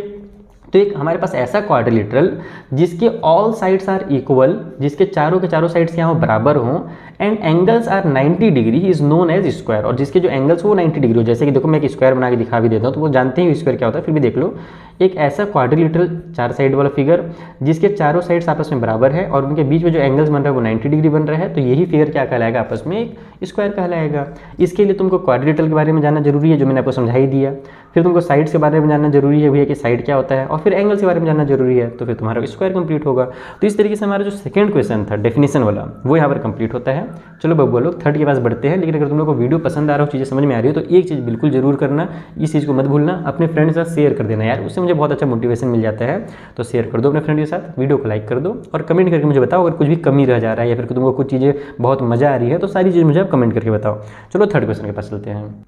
तो एक हमारे पास ऐसा क्वाड्रिलेटरल जिसके ऑल साइड्स आर इक्वल, जिसके चारों के चारों साइड्स यहाँ बराबर हों, and angles are 90 degree is known as square. और जिसके जो एंगल्स वो 90 डिग्री हो, जैसे कि देखो मैं एक स्क्वायर बना के दिखा भी देता हूँ, तो वो जानते हैं स्क्वायर क्या होता है, फिर भी देख लो। एक ऐसा क्वाड्रिलेटरल 4 साइड वाला फिगर जिसके चारों साइड्स आपस में बराबर है और उनके बीच में जो एंगल्स बन रहा है वो 90 डिग्री बन रहा है, तो यही फिगर क्या कहलाएगा, आपस में एक स्क्वायर कहलाएगा। इसके लिए तुमको क्वाड्रिलेटरल के बारे में जानना जरूरी है, जो मैंने आपको समझा ही दिया। फिर तुमको साइड्स के बारे में जानना जरूरी है भैया कि साइड क्या होता है, और फिर एंगल्स के बारे में जानना जरूरी है, तो फिर तुम्हारा स्क्वायर कंप्लीट होगा। तो इस तरीके से हमारा जो सेकंड क्वेश्चन था डेफिनेशन वाला, वो यहाँ पर कंप्लीट होता है। चलो बब्बू लोग थर्ड के पास बढ़ते हैं। लेकिन अगर तुम लोग को वीडियो पसंद आ रहा हो, चीज़ें समझ में आ रही हो, तो एक चीज़ बिल्कुल जरूर करना, इस चीज़ को मत भूलना, अपने फ्रेंड के साथ शेयर कर देना यार, उससे मुझे बहुत अच्छा मोटिवेशन मिल जाता है। तो शेयर कर दो अपने फ्रेंड के साथ, वीडियो को लाइक कर दो और कमेंट करके मुझे बताओ अगर कुछ भी कमी रह जा रहा है या फिर तुमको कुछ चीज़ें बहुत मजा आ रही है, तो सारी चीज़ मुझे आप कमेंट करके बताओ। चलो थर्ड क्वेश्चन के पास चलते हैं।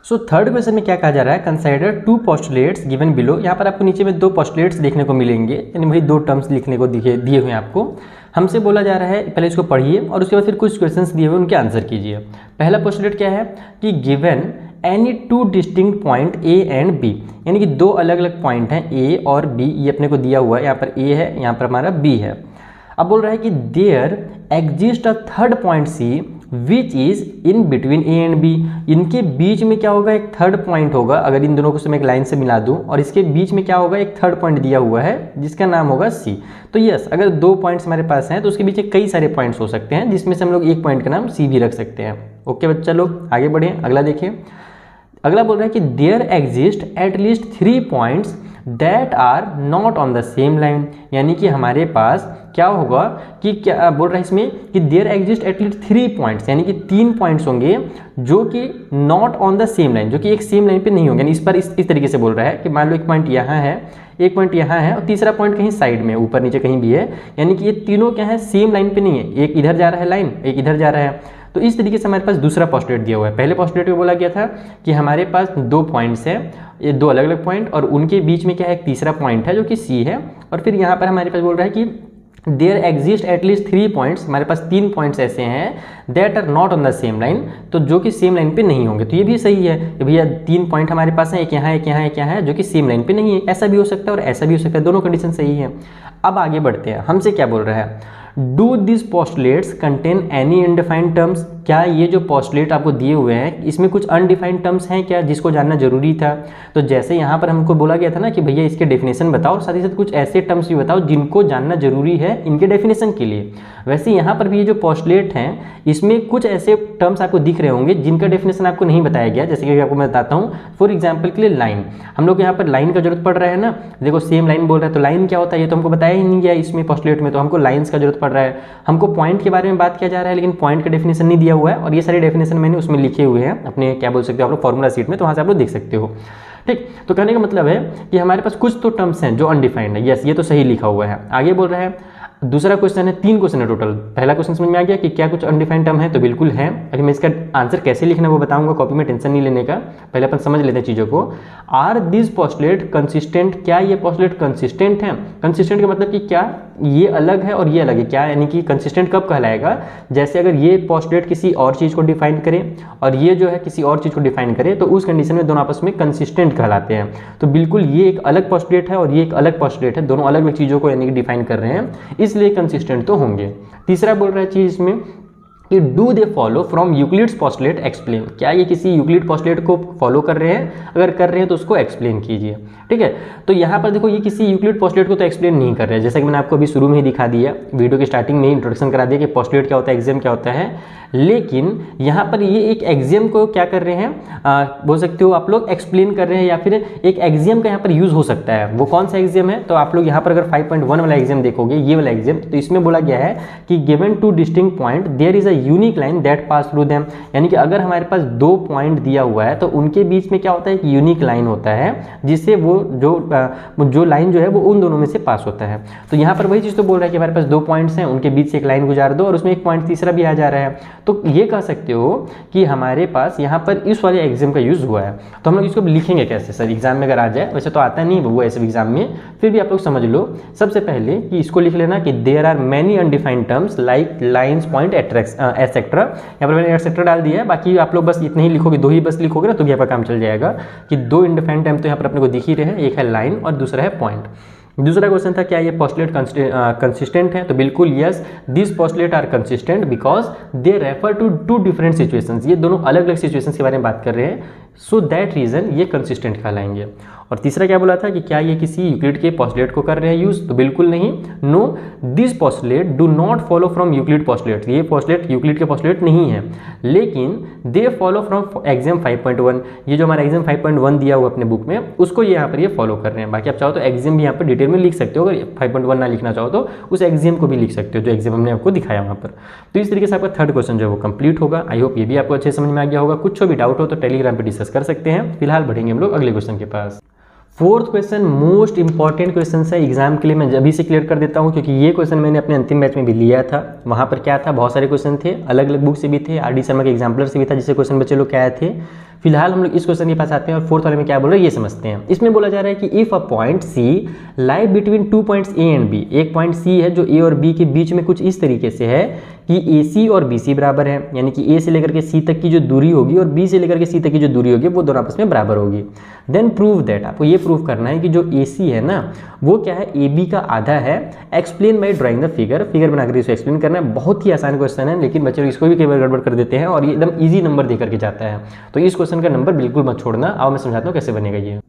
सो थर्ड क्वेश्चन में क्या कहा जा रहा है, consider two postulates given below. यहाँ पर आपको नीचे में दो पोस्टुलेट्स देखने को मिलेंगे, यानी वही दो टर्म्स लिखने को दिए हुए हैं आपको। हमसे बोला जा रहा है पहले इसको पढ़िए और उसके बाद फिर कुछ क्वेश्चंस दिए हुए उनके आंसर कीजिए। पहला पोस्टुलेट क्या है कि given any two distinct point A and B, यानी कि दो अलग अलग पॉइंट हैं ए और बी, ये अपने को दिया हुआ है, यहाँ पर ए है, यहाँ पर हमारा बी है। अब बोल रहा है कि there exist a third point C which is in between A and B. इनके बीच में क्या होगा, एक थर्ड पॉइंट होगा। अगर इन दोनों को मैं एक लाइन से मिला दूं और इसके बीच में क्या होगा, एक थर्ड पॉइंट दिया हुआ है जिसका नाम होगा सी। तो यस, अगर दो पॉइंट्स हमारे पास हैं तो उसके बीच कई सारे पॉइंट्स हो सकते हैं, जिसमें से हम लोग एक पॉइंट का नाम सी भी रख सकते हैं। ओके बच्चा लोग आगे बढ़े, अगला देखिए। अगला बोल रहा है कि there exist at least 3 points that are not on the same line, यानी कि हमारे पास क्या होगा कि क्या बोल रहा है इसमें कि देयर एग्जिस्ट एटलीस्ट 3 पॉइंट्स, यानी कि 3 पॉइंट्स होंगे जो कि not on the same line, जो कि एक सेम लाइन पे नहीं होंगे। यानी इस पर इस तरीके से बोल रहा है कि मान लो एक पॉइंट यहाँ है, एक पॉइंट यहाँ है और तीसरा पॉइंट कहीं साइड में ऊपर नीचे कहीं भी है, यानी कि ये तीनों क्या है, सेम लाइन पे नहीं है। एक इधर जा रहा है लाइन, एक इधर जा रहा है। तो इस तरीके से हमारे पास दूसरा पोस्टुलेट दिया हुआ है। पहले पोस्टुलेट में बोला गया था कि हमारे पास 2 पॉइंट्स हैं, ये 2 अलग अलग पॉइंट, और उनके बीच में क्या है, एक तीसरा पॉइंट है जो कि सी है। और फिर यहाँ पर हमारे पास बोल रहा है कि देयर एग्जिस्ट एटलीस्ट 3 पॉइंट्स, हमारे पास 3 पॉइंट्स ऐसे हैं that are not on the same line, तो जो कि सेम लाइन पे नहीं होंगे। तो ये भी सही है कि भैया 3 पॉइंट हमारे पास हैं, एक यहाँ एक यहाँ एक यहाँ है, जो कि सेम लाइन पे नहीं है। ऐसा भी हो सकता है और ऐसा भी हो सकता है, दोनों कंडीशन सही है। अब आगे बढ़ते हैं, हमसे क्या बोल रहा है, do this postulates contain any undefined terms. क्या ये जो पोस्टुलेट आपको दिए हुए हैं इसमें कुछ अनडिफाइंड टर्म्स हैं क्या, जिसको जानना जरूरी था। तो जैसे यहाँ पर हमको बोला गया था ना कि भैया इसके डेफिनेशन बताओ, साथ ही साथ कुछ ऐसे टर्म्स भी बताओ जिनको जानना जरूरी है इनके डेफिनेशन के लिए। वैसे यहाँ पर भी ये जो पोस्टुलेट हैं इसमें कुछ ऐसे टर्म्स आपको दिख रहे होंगे जिनका डेफिनेशन आपको नहीं बताया गया। जैसे कि आपको मैं बताता हूँ, फॉर एग्जाम्पल के लिए लाइन, हम लोग यहाँ पर लाइन का जरूरत पड़ रहा है ना, देखो सेम लाइन बोल रहा है, तो लाइन क्या होता है ये तो हमको बताया ही नहीं गया इसमें पोस्टुलेट में, तो हमको लाइन्स का जरूरत पड़ रहा है। हमको पॉइंट के बारे में बात किया जा रहा है, लेकिन पॉइंट का डेफिनेशन नहीं दिया हुआ है, और ये सारे डेफिनेशन मैंने उसमें लिखे हुए हैं अपने, क्या बोल सकते हो आप लोग, फॉर्मूला शीट में, तो वहाँ से आप लोग देख सकते हो। ठीक, तो कहने का मतलब है कि हमारे पास कुछ तो टर्म्स हैं जो अनडिफाइंड है। यस, ये तो सही लिखा हुआ है। आगे बोल रहा है, दूसरा क्वेश्चन है, 3 क्वेश्चन है टोटल। पहला क्वेश्चन समझ में आ गया कि क्या कुछ अनडिफाइंड टर्म है, तो बिल्कुल है। अभी मैं इसका आंसर कैसे लिखना है वो बताऊंगा, कॉपी में टेंशन नहीं लेने का, पहले अपन समझ लेते हैं चीज़ों को। आर दिस पोस्टुलेट कंसिस्टेंट, क्या ये पोस्टुलेट कंसिस्टेंट है। कंसिस्टेंट का मतलब कि क्या ये अलग है और ये अलग है क्या, यानी कि कंसिस्टेंट कब कहलाएगा, जैसे अगर ये पोस्टुलेट किसी और चीज़ को डिफाइन करे और ये जो है किसी और चीज़ को डिफाइन करे, तो उस कंडीशन में दोनों आपस में कंसिस्टेंट कहलाते हैं। तो बिल्कुल ये एक अलग पोस्टुलेट है और ये एक अलग पोस्टुलेट है, दोनों अलग अलग चीज़ों को यानी कि डिफाइन कर रहे हैं, इसलिए कंसिस्टेंट तो होंगे। तीसरा बोल रहा है चीज़ इसमें कि do they follow from Euclid's postulate explain, क्या ये किसी यूक्लिड पोस्टुलेट को फॉलो कर रहे हैं, अगर कर रहे हैं तो उसको एक्सप्लेन कीजिए। ठीक है, तो यहाँ पर देखो ये किसी यूक्लिड पोस्टुलेट को तो एक्सप्लेन नहीं कर रहे हैं, जैसा कि मैंने आपको अभी शुरू में ही दिखा दिया, वीडियो के स्टार्टिंग में ही इंट्रोडक्शन करा दिया कि पोस्टुलेट क्या होता है, एक्सियम क्या होता है। लेकिन यहाँ पर ये एक एक्सियम को क्या कर रहे हैं, बोल सकते हो आप लोग एक्सप्लेन कर रहे हैं, या फिर एक एक्सियम का यहाँ पर यूज हो सकता है। वो कौन सा एक्सियम है, तो आप लोग यहाँ पर अगर 5.1 वाला एक्सियम देखोगे, ये वाला एक्सियम, तो इसमें बोला गया है कि given two distinct point there is a unique line that pass through them, यानी कि अगर हमारे पास 2 पॉइंट दिया हुआ है तो उनके बीच में क्या होता है, एक यूनिक लाइन होता है, जिससे वो जो लाइन जो है वो उन दोनों में से पास होता है। तो यहाँ पर वही चीज़ तो बोल रहा है कि हमारे पास 2 पॉइंट्स हैं, उनके बीच से एक लाइन गुजार दो और उसमें एक पॉइंट तीसरा भी आ जा रहा है, तो ये कह सकते हो कि हमारे पास यहाँ पर इस वाले एग्जाम का यूज हुआ है। तो हम लोग इसको लिखेंगे कैसे सर, एग्जाम में अगर आ जाए, वैसे तो आता नहीं वो ऐसे एग्जाम में, फिर भी आप लोग समझ लो। सबसे पहले कि इसको लिख लेना कि there are many undefined terms like lines, point, etcetera. यहाँ पर मैंने एटसेट्रा डाल दिया है, बाकी आप लोग बस इतने ही लिखोगे, 2 ही बस लिखोगे ना तो भी आपका काम चल जाएगा कि 2 अनडिफाइंड टर्म तो यहाँ पर अपने को दिख ही रहे हैं, एक है लाइन और दूसरा है पॉइंट। दूसरा क्वेश्चन था क्या ये पोस्टुलेट कंसिस्टेंट है, तो बिल्कुल yes, this postulate are consistent because they refer to 2 different situations, ये दोनों अलग अलग सिचुएशंस के बारे में बात कर रहे हैं, सो दैट रीजन ये कंसिस्टेंट कहलाएंगे। और तीसरा क्या बोला था कि क्या ये किसी यूक्लिड के पोस्टुलेट को कर रहे हैं यूज, तो बिल्कुल नहीं, no this postulate do not follow from Euclid postulate, ये पोस्टुलेट यूक्लिड के पोस्टुलेट नहीं है, लेकिन दे फॉलो फ्रॉम एग्जाम 5.1, ये जो हमारा एग्जाम 5.1 दिया हुआ अपने बुक में, उसको ये यहाँ पर ये फॉलो कर रहे हैं। बाकी आप चाहो तो एग्जाम भी यहाँ पर डिटेल में लिख सकते हो, अगर 5.1 ना लिखना चाहो तो उस एग्जाम को भी लिख सकते हो जो एग्जाम हमने आपको दिखाया वहाँ पर। तो इस तरीके से आपका थर्ड क्वेश्चन जो है वो कंप्लीट होगा। आई होप ये भी आपको अच्छे समझ में आ गया होगा। कुछ भी डाउट हो तो टेलीग्राम पर डिस्कस कर सकते हैं। फिलहाल बढ़ेंगे हम लोग अगले क्वेश्चन के पास। Fourth question most important question है एग्जाम के लिए, मैं अभी से क्लियर कर देता हूँ क्योंकि ये क्वेश्चन मैंने अपने अंतिम बैच में भी लिया था। वहाँ पर क्या था, बहुत सारे क्वेश्चन थे, अलग अलग बुक से भी थे, आर डी शर्मा के एग्जाम्पलर से भी था, जिससे क्वेश्चन बच्चे लोग क्या आए थे, फिलहाल हम लोग इस क्वेश्चन के पास आते हैं और फोर्थ वाले में क्या बोल रहे हैं ये समझते हैं। इसमें बोला जा रहा है कि if a point C lie between 2 points A and B, एक पॉइंट सी है जो ए और बी के बीच में कुछ इस तरीके से है कि ए सी और बी सी बराबर है, यानी कि ए से लेकर के सी तक की जो दूरी होगी और बी से लेकर के सी तक की जो दूरी होगी वो दोनों आपस में बराबर होगी। देन प्रूव दैट, आपको ये प्रूव करना है कि जो ए सी है ना वो क्या है, ए बी का आधा है। Explain by drawing the figure, figure बनाकर इसे एक्सप्लेन करना है। बहुत ही आसान क्वेश्चन है, लेकिन बच्चे इसको भी कई बार गड़बड़ कर देते हैं और ये एकदम ईजी नंबर दे करके जाता है। तो इस क्वेश्चन का नंबर बिल्कुल मत छोड़ना। आओ मैं समझाता हूँ कैसे बनेगा ये।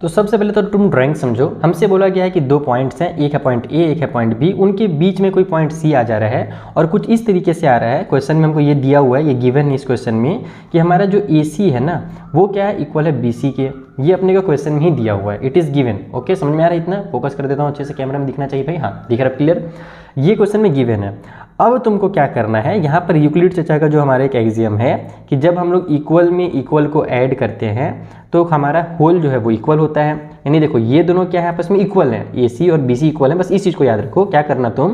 तो सबसे पहले तो तुम ड्राइंग समझो। हमसे बोला गया है कि दो पॉइंट्स हैं, एक है पॉइंट ए, एक है पॉइंट बी, उनके बीच में कोई पॉइंट सी आ जा रहा है और कुछ इस तरीके से आ रहा है। क्वेश्चन में हमको ये दिया हुआ है, ये गिवन है इस क्वेश्चन में कि हमारा जो ए सी है ना वो क्या है, इक्वल है बी सी के। ये अपने को क्वेश्चन में ही दिया हुआ है, इट इज़ गिवन। ओके, समझ में आ रहा है? इतना फोकस कर देता हूँ अच्छे से, कैमरा में दिखना चाहिए भाई। हाँ, दिख रहा है क्लियर? ये क्वेश्चन में गिवन है। अब तुमको क्या करना है, यहाँ पर यूक्लिड चचा का जो हमारा एक एक्सियम है कि जब हम लोग इक्वल में इक्वल को ऐड करते हैं तो हमारा होल जो है वो इक्वल होता है। यानी देखो ये दोनों क्या है, आपस में इक्वल हैं, ए सी और बी सी इक्वल है। बस इस चीज़ को याद रखो। क्या करना तुम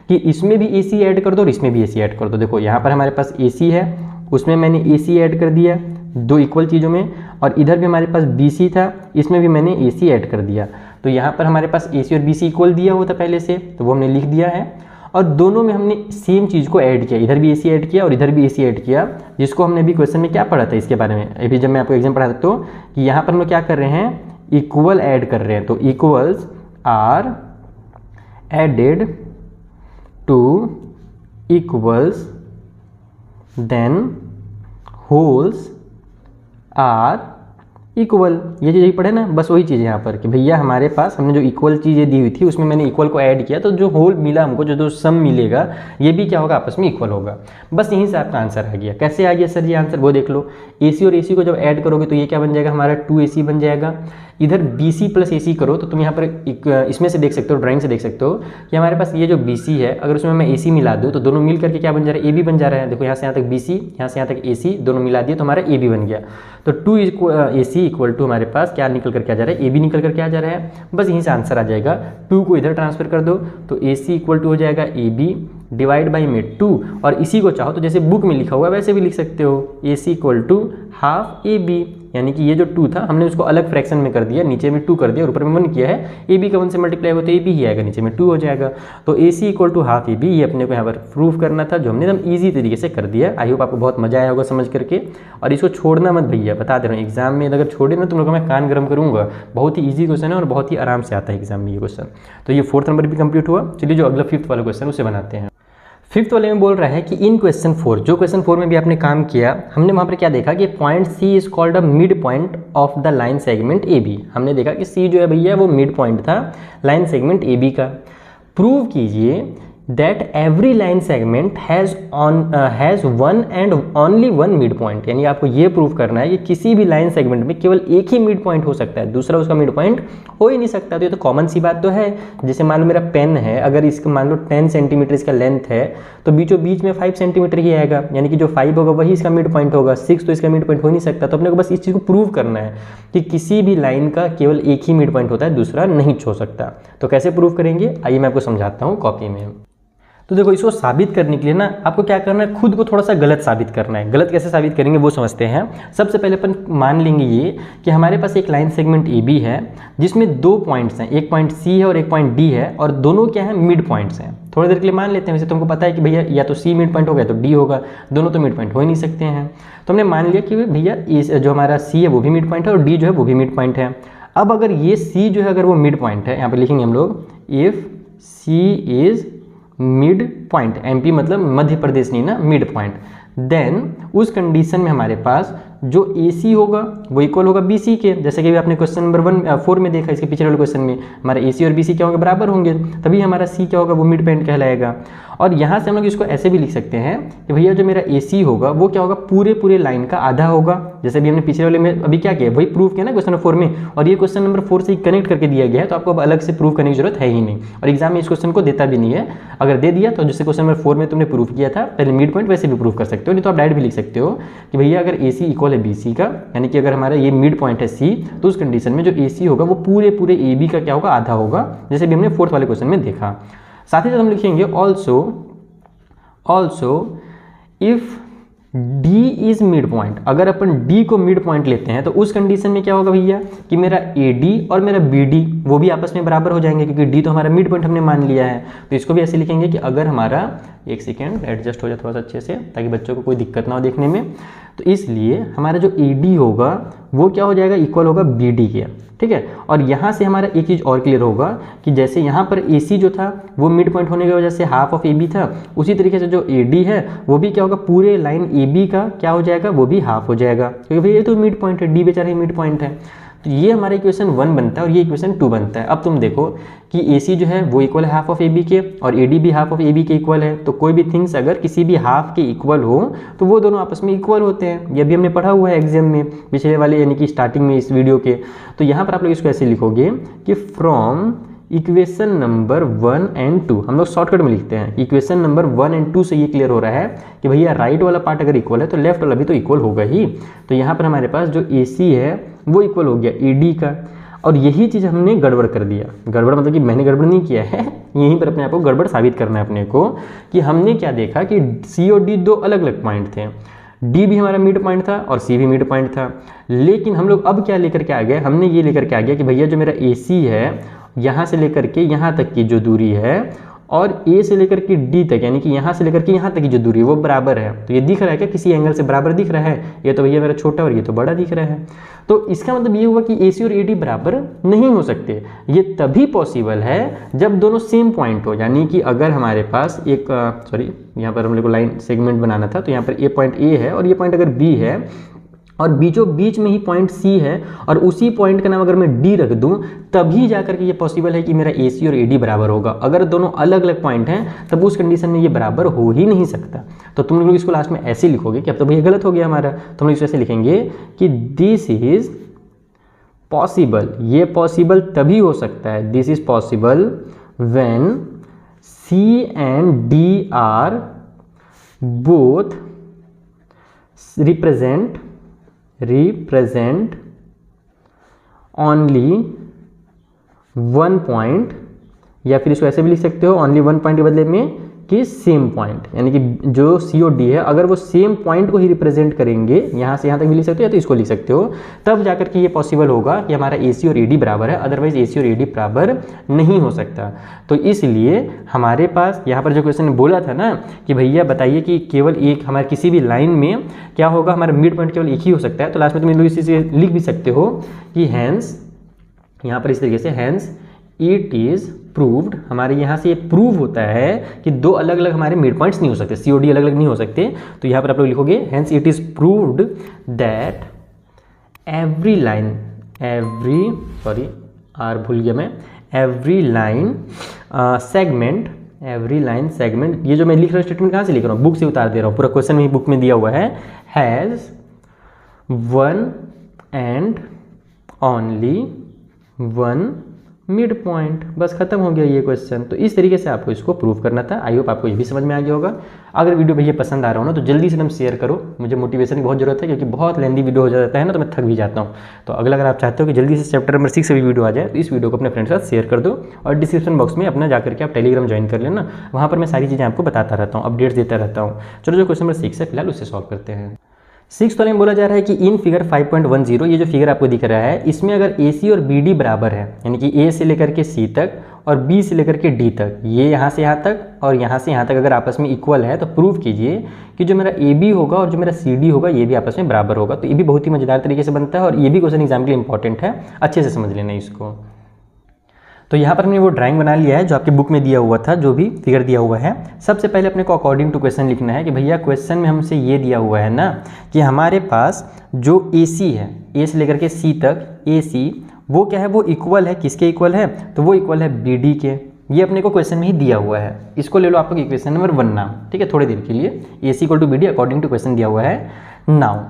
कि इसमें भी ए सी ऐड कर दो और इसमें भी ए सी ऐड कर दो। देखो यहाँ पर हमारे पास ए सी है, उसमें मैंने ए सी ऐड कर दिया दो इक्वल चीज़ों में, और इधर भी हमारे पास बी सी था, इसमें भी मैंने ए सी ऐड कर दिया। तो यहाँ पर हमारे पास ए सी और बी सी इक्वल दिया हुआ था पहले से, तो वो हमने लिख दिया है। और दोनों में हमने सेम चीज़ को ऐड किया, इधर भी ए सी ऐड किया और इधर भी ए सी ऐड किया, जिसको हमने अभी क्वेश्चन में क्या पढ़ा था इसके बारे में। अभी जब मैं आपको एग्जाम पढ़ा सकता हूँ कि यहाँ पर हम लोग क्या कर रहे हैं, इक्वल ऐड कर रहे हैं। तो equals are added to equals, then wholes are equal. ये चीज़ यही पढ़े ना, बस वही चीज़ है यहाँ पर कि भैया हमारे पास हमने जो इक्वल चीज़ें दी हुई थी उसमें मैंने इक्वल को ऐड किया, तो जो होल मिला हमको, जो सम मिलेगा ये भी क्या होगा, आपस में इक्वल होगा। बस यहीं से आपका आंसर आ गया। कैसे आ गया सर ये आंसर, वो देख लो। ए सी और ए सी को जब ऐड करोगे तो ये क्या बन जाएगा, हमारा 2AC बन जाएगा। इधर BC प्लस AC करो तो तुम यहाँ पर इसमें से देख सकते हो, ड्राइंग से देख सकते हो कि हमारे पास ये जो BC है, अगर उसमें मैं AC मिला दूँ तो दोनों मिल करके क्या बन जा रहा है, AB बन जा रहा है। देखो यहाँ से यहाँ तक BC, यहाँ से यहाँ तक AC, दोनों मिला दिए तो हमारा AB बन गया। तो 2AC इक्वल टू हमारे पास क्या निकल करके आ जा रहा है, AB निकल करके आ जा रहा है। बस यहीं से आंसर आ जाएगा। 2 को इधर ट्रांसफर कर दो तो AC इक्वल टू हो जाएगा AB डिवाइड बाई में 2, और इसी को चाहो तो जैसे बुक में लिखा हुआ है वैसे भी लिख सकते हो, AC equal to half AB। यानी कि ये जो 2 था हमने उसको अलग फ्रैक्शन में कर दिया, नीचे में 2 कर दिया और ऊपर में 1 किया है। AB का 1 से मल्टीप्लाई हो तो AB ही आएगा, नीचे में 2 हो जाएगा। तो AC equal to half AB, ये अपने को यहाँ पर प्रूफ करना था, जो हमने एकदम ईजी तरीके से कर दिया। आई होप आपको बहुत मजा आया होगा समझ करके। और इसको छोड़ना मत भैया, बता दे रहा हूँ, एग्जाम में अगर छोड़े ना तुम लोगों को मैं कान गर्म करूँगा। बहुत ही ईजी क्वेश्चन है और बहुत ही आराम से आता है एग्जाम में ये क्वेश्चन। तो ये 4th नंबर भी कंप्लीट हुआ। चलिए जो अगला 5th वाला क्वेश्चन उसे बनाते हैं। 5th वाले में बोल रहा है कि इन क्वेश्चन 4, जो क्वेश्चन 4 में भी आपने काम किया, हमने वहाँ पर क्या देखा कि point C is called a midpoint of the line segment A B. हमने देखा कि सी जो है भैया वो मिड पॉइंट था लाइन सेगमेंट ए बी का। प्रूव कीजिए that every line segment has one and only one midpoint. यानी आपको ये प्रूव करना है कि किसी भी लाइन सेगमेंट में केवल एक ही मिड पॉइंट हो सकता है, दूसरा उसका मिड पॉइंट हो ही नहीं सकता। तो ये तो कॉमन सी बात तो है। जैसे मान लो मेरा पेन है, अगर इसका मान लो 10 सेंटीमीटर इसका लेंथ है तो बीचों बीच में 5 सेंटीमीटर ही आएगा, यानी कि जो 5 होगा वही इसका मिड पॉइंट होगा, 6 तो इसका मिड पॉइंट हो ही नहीं सकता। तो अपने को बस इस चीज़ को प्रूव करना है कि किसी भी लाइन का केवल एक ही मिड पॉइंट होता है, दूसरा नहीं हो सकता। तो कैसे प्रूव करेंगे, आइए मैं आपको समझाता हूँ कॉपी में। तो देखो इसको साबित करने के लिए ना आपको क्या करना है, खुद को थोड़ा सा गलत साबित करना है। गलत कैसे साबित करेंगे वो समझते हैं। सबसे पहले अपन मान लेंगे ये कि हमारे पास एक लाइन सेगमेंट ए बी है जिसमें 2 पॉइंट्स हैं, एक पॉइंट सी है और एक पॉइंट डी है, और दोनों क्या है, मिड पॉइंट्स हैं। थोड़ी देर के लिए मान लेते हैं। वैसे तुमको पता है कि भैया या तो सी मिड पॉइंट होगा तो डी होगा, दोनों तो मिड पॉइंट हो ही नहीं सकते हैं। तो हमने मान लिया कि भैया जो हमारा सी है वो भी मिड पॉइंट है और डी जो है वो भी मिड पॉइंट है। अब अगर ये सी जो है अगर वो मिड पॉइंट है, यहाँ पर लिखेंगे हम लोग if C is midpoint, MP मतलब मध्य प्रदेश नहीं ना, मिड पॉइंट, देन उस कंडीशन में हमारे पास जो AC होगा वो इक्वल होगा BC के। जैसे कि आपने क्वेश्चन नंबर 4 में देखा, इसके पिछले वाले क्वेश्चन में हमारा AC और BC क्या होंगे, बराबर होंगे, तभी हमारा C क्या होगा, वो मिड पॉइंट कहलाएगा। और यहाँ से हम लोग इसको ऐसे भी लिख सकते हैं कि भैया जो मेरा AC होगा वो क्या होगा, पूरे लाइन का आधा होगा। जैसे भी हमने पिछले वाले में अभी क्या किया, वही प्रूव किया ना क्वेश्चन नंबर 4 में, और ये क्वेश्चन नंबर 4 से ही कनेक्ट करके दिया गया है, तो आपको अब अलग से प्रूव करने की जरूरत है ही नहीं। और एग्जाम में इस क्वेश्चन को देता भी नहीं है। अगर दे दिया तो जैसे क्वेश्चन नंबर 4 में तुमने प्रूव किया था पहले मिड पॉइंट, वैसे भी प्रूव कर सकते हो। नहीं तो आप डायरेक्ट भी लिख सकते हो कि भैया अगर AC इक्वल है BC का, यानी कि अगर हमारा ये मिड पॉइंट है C, तो उस कंडीशन में जो AC होगा वो पूरे AB का क्या होगा, आधा होगा, जैसे भी हमने 4th वाले क्वेश्चन में देखा। साथ ही साथ हम लिखेंगे also if D is mid point. अगर अपन D को मिड पॉइंट लेते हैं तो उस कंडीशन में क्या होगा भैया कि मेरा AD और मेरा BD वो भी आपस में बराबर हो जाएंगे, क्योंकि D तो हमारा मिड पॉइंट हमने मान लिया है। तो इसको भी ऐसे लिखेंगे कि अगर हमारा, एक सेकेंड एडजस्ट हो जाए थोड़ा सा अच्छे से ताकि बच्चों को कोई दिक्कत ना हो देखने में। तो इसलिए हमारा जो AD होगा वो क्या हो जाएगा, इक्वल होगा BD के, ठीक है। और यहाँ से हमारा एक चीज़ और क्लियर होगा कि जैसे यहाँ पर AC जो था वो मिड पॉइंट होने की वजह से हाफ ऑफ AB था, उसी तरीके से जो AD है वो भी क्या होगा, पूरे लाइन AB का क्या हो जाएगा, वो भी हाफ हो जाएगा, क्योंकि भाई ये तो मिड पॉइंट है, D बेचारा ही मिड पॉइंट है। तो ये हमारा इक्वेशन 1 बनता है और ये इक्वेशन 2 बनता है। अब तुम देखो कि AC जो है वो इक्वल है हाफ ऑफ AB के और AD भी हाफ ऑफ AB के इक्वल है। तो कोई भी थिंग्स अगर किसी भी हाफ के इक्वल हो तो वो दोनों आपस में इक्वल होते हैं। ये भी हमने पढ़ा हुआ है एग्जाम में पिछले वाले यानी कि स्टार्टिंग में इस वीडियो के। तो यहाँ पर आप लोग इसको ऐसे लिखोगे कि फ्रॉम इक्वेशन नंबर 1 एंड 2, हम लोग शॉर्टकट में लिखते हैं। इक्वेशन नंबर 1 एंड 2 से ये क्लियर हो रहा है कि भैया राइट वाला पार्ट अगर इक्वल है तो लेफ्ट वाला भी तो इक्वल होगा ही। तो यहाँ पर हमारे पास जो AC है वो इक्वल हो गया AD का, और यही चीज़ हमने गड़बड़ कर दिया। गड़बड़ मतलब कि मैंने गड़बड़ नहीं किया है, यहीं पर अपने आप को गड़बड़ साबित करना है अपने को कि हमने क्या देखा कि C और D दो अलग अलग पॉइंट थे। D भी हमारा मिड पॉइंट था और C भी मिड पॉइंट था, लेकिन हम लोग अब क्या लेकर के आ गए, हमने ये लेकर के आ गया कि भैया जो मेरा AC है यहाँ से लेकर के यहाँ तक की जो दूरी है और A से लेकर के D तक यानी कि यहाँ से लेकर के यहाँ तक की जो दूरी है वो बराबर है। तो ये दिख रहा है क्या, किसी एंगल से बराबर दिख रहा है? ये तो भैया मेरा छोटा और ये तो बड़ा दिख रहा है। तो इसका मतलब ये हुआ कि AC और AD बराबर नहीं हो सकते। ये तभी पॉसिबल है जब दोनों सेम पॉइंट हो, यानी कि अगर हमारे पास एक यहाँ पर हम लोग को लाइन सेगमेंट बनाना था, तो यहाँ पर ये पॉइंट A है और ये पॉइंट अगर B है और बीचों बीच में ही पॉइंट C है और उसी पॉइंट का नाम अगर मैं D रख दूं, तभी जाकर के ये पॉसिबल है कि मेरा AC और AD बराबर होगा। अगर दोनों अलग अलग पॉइंट हैं तब उस कंडीशन में ये बराबर हो ही नहीं सकता। तो तुम लोग इसको लास्ट में ऐसे लिखोगे कि अब तो भैया गलत हो गया हमारा, तो हम लोग इसको ऐसे लिखेंगे कि दिस इज पॉसिबल। ये पॉसिबल तभी हो सकता है, this is possible when C and D are both represent only one point, या फिर इसको ऐसे भी लिख सकते हो only one point के बदले में कि सेम पॉइंट, यानी कि जो C और D है अगर वो सेम पॉइंट को ही रिप्रेजेंट करेंगे, यहाँ से यहाँ तक भी लिख सकते हो या तो इसको लिख सकते हो, तब जाकर के ये पॉसिबल होगा कि हमारा AC और AD बराबर है। अदरवाइज AC और AD बराबर नहीं हो सकता। तो इसलिए हमारे पास यहाँ पर जो क्वेश्चन बोला था ना कि भैया बताइए कि केवल एक हमारे किसी भी लाइन में क्या होगा, हमारा मिड पॉइंट केवल एक ही हो सकता है। तो लास्ट में तुम इन लोग इसी से लिख भी सकते हो कि हैंस, यहाँ पर इस तरीके से हैंस इट इज प्रूव्ड, हमारे यहाँ से ये प्रूव होता है कि दो अलग अलग हमारे मिड पॉइंट्स नहीं हो सकते, C और D अलग अलग नहीं हो सकते। तो यहाँ पर आप लोग लिखोगे hence it is proved that every line, भूल गया मैं, एवरी लाइन सेगमेंट, ये जो मैं लिख रहा हूँ स्टेटमेंट कहाँ से लिख रहा हूँ, बुक से उतार दे रहा हूँ, पूरा क्वेश्चन में बुक में दिया हुआ है, has one and only one mid point. बस खत्म हो गया ये क्वेश्चन। तो इस तरीके से आपको इसको प्रूव करना था। आई होप आपको ये भी समझ में आ गया होगा। अगर वीडियो भैया पसंद आ रहा हो ना तो जल्दी से एकदम शेयर करो, मुझे मोटिवेशन की बहुत जरूरत है, क्योंकि बहुत लेंदी वीडियो हो जाता है ना तो मैं थक भी जाता हूँ। तो अगला अगर आप चाहते हो कि जल्दी से चैप्टर नंबर 6 से भी वीडियो आ जाए तो इस वीडियो को अपने फ्रेंड के साथ शेयर कर दो और डिस्क्रिप्शन बॉक्स में अपना जाकर के आप टेलीग्राम ज्वाइन कर लेना, वहाँ पर मैं सारी चीज़ें आपको बताता रहता हूँ, अपडेट्स देता रहता हूँ। चलो जो क्वेश्चन नंबर 6 है फिलहाल उससे सॉल्व करते हैं। 6th वाले में बोला जा रहा है कि इन फिगर 5.10, ये जो फिगर आपको दिख रहा है इसमें अगर AC और BD बराबर है, यानी कि A से लेकर के C तक और B से लेकर के D तक, ये यहाँ से यहाँ तक और यहाँ से यहाँ तक अगर आपस में इक्वल है, तो प्रूव कीजिए कि जो मेरा AB होगा और जो मेरा CD होगा ये भी आपस में बराबर होगा। तो ये भी बहुत ही मजेदार तरीके से बनता है और ये भी क्वेश्चन एग्जाम के लिए इंपॉर्टेंट है, अच्छे से समझ लेना इसको। तो यहाँ पर हमने वो ड्राइंग बना लिया है जो आपकी बुक में दिया हुआ था, जो भी फिगर दिया हुआ है। सबसे पहले अपने को अकॉर्डिंग टू क्वेश्चन लिखना है कि भैया क्वेश्चन में हमसे ये दिया हुआ है ना कि हमारे पास जो AC है, A से लेकर के C तक AC, वो क्या है, वो इक्वल है, किसके इक्वल है, तो वो इक्वल है BD के। ये अपने को क्वेश्चन में ही दिया हुआ है, इसको ले लो आप लोग इक्वेशन नंबर 1 नाम, ठीक है, थोड़ी देर के लिए। AC equal to BD according to question दिया हुआ है। नाउ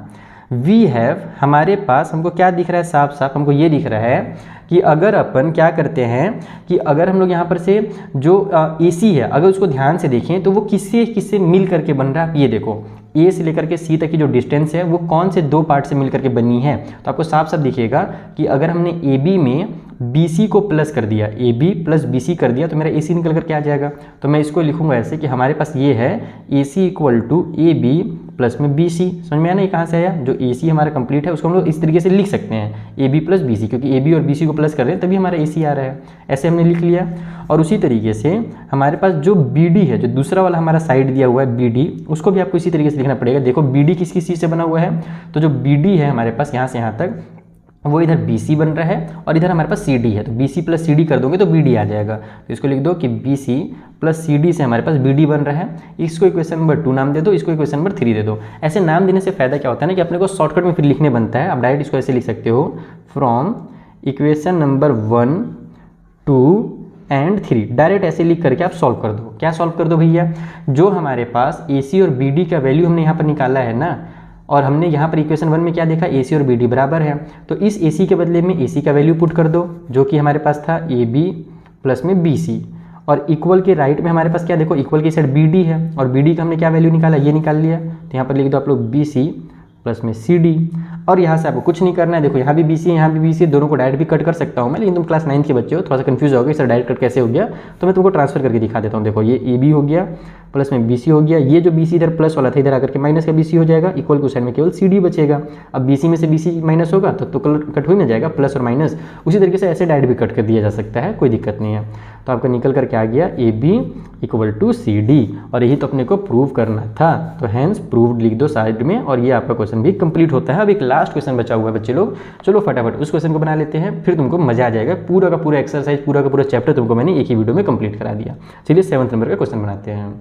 वी हैव, हमारे पास हमको क्या दिख रहा है, साफ साफ हमको ये दिख रहा है कि अगर अपन क्या करते हैं कि अगर हम लोग यहाँ पर से जो AC है अगर उसको ध्यान से देखें तो वो किससे मिल करके बन रहा है। ये देखो A से लेकर के C तक की जो डिस्टेंस है वो कौन से दो पार्ट से मिल करके बनी है, तो आपको साफ साफ दिखेगा कि अगर हमने AB में BC को प्लस कर दिया, AB प्लस BC कर दिया, तो मेरा AC निकल करके आ जाएगा। तो मैं इसको लिखूंगा ऐसे कि हमारे पास ये है AC equal to AB plus में बी सी। समझ में आया ना ये कहाँ से आया? जो ए सी हमारा कंप्लीट है उसको हम लोग इस तरीके से लिख सकते हैं A B plus B C, क्योंकि ए बी और बी सी को प्लस कर रहे हैं तभी हमारा ए सी आ रहा है। ऐसे हमने लिख लिया। और उसी तरीके से हमारे पास जो बी डी है, जो दूसरा वाला हमारा साइड दिया हुआ है बी डी, उसको भी आपको इसी तरीके से लिखना पड़ेगा। देखो बी डी किस किस चीज़ से बना हुआ है, तो जो बी डी है हमारे पास यहाँ से यहाँ तक, वो इधर BC बन रहा है और इधर हमारे पास CD है, तो BC प्लस CD कर दोगे तो BD आ जाएगा। तो इसको लिख दो कि BC प्लस CD से हमारे पास BD बन रहा है। इसको इक्वेशन नंबर 2 नाम दे दो, इसको इक्वेशन नंबर 3 दे दो। ऐसे नाम देने से फ़ायदा क्या होता है ना कि अपने को शॉर्टकट में फिर लिखने बनता है। आप डायरेक्ट इसको ऐसे लिख सकते हो, from equation number 1, 2 and 3, direct ऐसे लिख करके आप सॉल्व कर दो। क्या सॉल्व कर दो भैया? जो हमारे पास AC और BD का वैल्यू हमने यहाँ पर निकाला है ना, और हमने यहाँ पर इक्वेशन 1 में क्या देखा, AC और BD बराबर है, तो इस AC के बदले में AC का वैल्यू पुट कर दो, जो कि हमारे पास था AB प्लस में BC, और इक्वल के राइट में हमारे पास क्या देखो, इक्वल की साइड BD है और BD का हमने क्या वैल्यू निकाला, ये निकाल लिया। तो यहाँ पर लिख दो आप लोग BC प्लस में CD, और यहाँ से आपको कुछ नहीं करना है। देखो यहाँ भी BC है, यहाँ भी BC है, दोनों को डायरेक्ट भी कट कर सकता हूँ मैं, लेकिन तुम क्लास 9 के बच्चे हो, थोड़ा सा कंफ्यूज हो गए सर डायरेक्ट कट कैसे हो गया, तो मैं तुमको ट्रांसफर करके दिखा देता हूँ। देखो ये AB हो गया प्लस में BC हो गया, ये जो BC इधर प्लस वाला था इधर आकर के माइनस का BC हो जाएगा, इक्वल को साइड में केवल CD बचेगा। अब BC में से BC माइनस होगा तो कट हो ही ना जाएगा, प्लस और माइनस। उसी तरीके से ऐसे डायरेक्ट भी कट कर दिया जा सकता है, कोई दिक्कत नहीं है। तो आपका निकल करके आ गया AB इक्वल टू CD, और यही तो अपने को प्रूव करना था, तो हैंस प्रूव्ड लिख दो साइड में, और ये आपका क्वेश्चन भी कंप्लीट होता है। अब एक लास्ट क्वेश्चन बचा हुआ है बच्चे लोग, चलो फटाफट उस क्वेश्चन को बना लेते हैं, फिर तुमको मजा आ जाएगा। पूरा का पूरा एक्सरसाइज, पूरा का पूरा चैप्टर तुमको मैंने एक ही वीडियो में कंप्लीट करा दिया। चलिए 7th नंबर का क्वेश्चन बनाते हैं।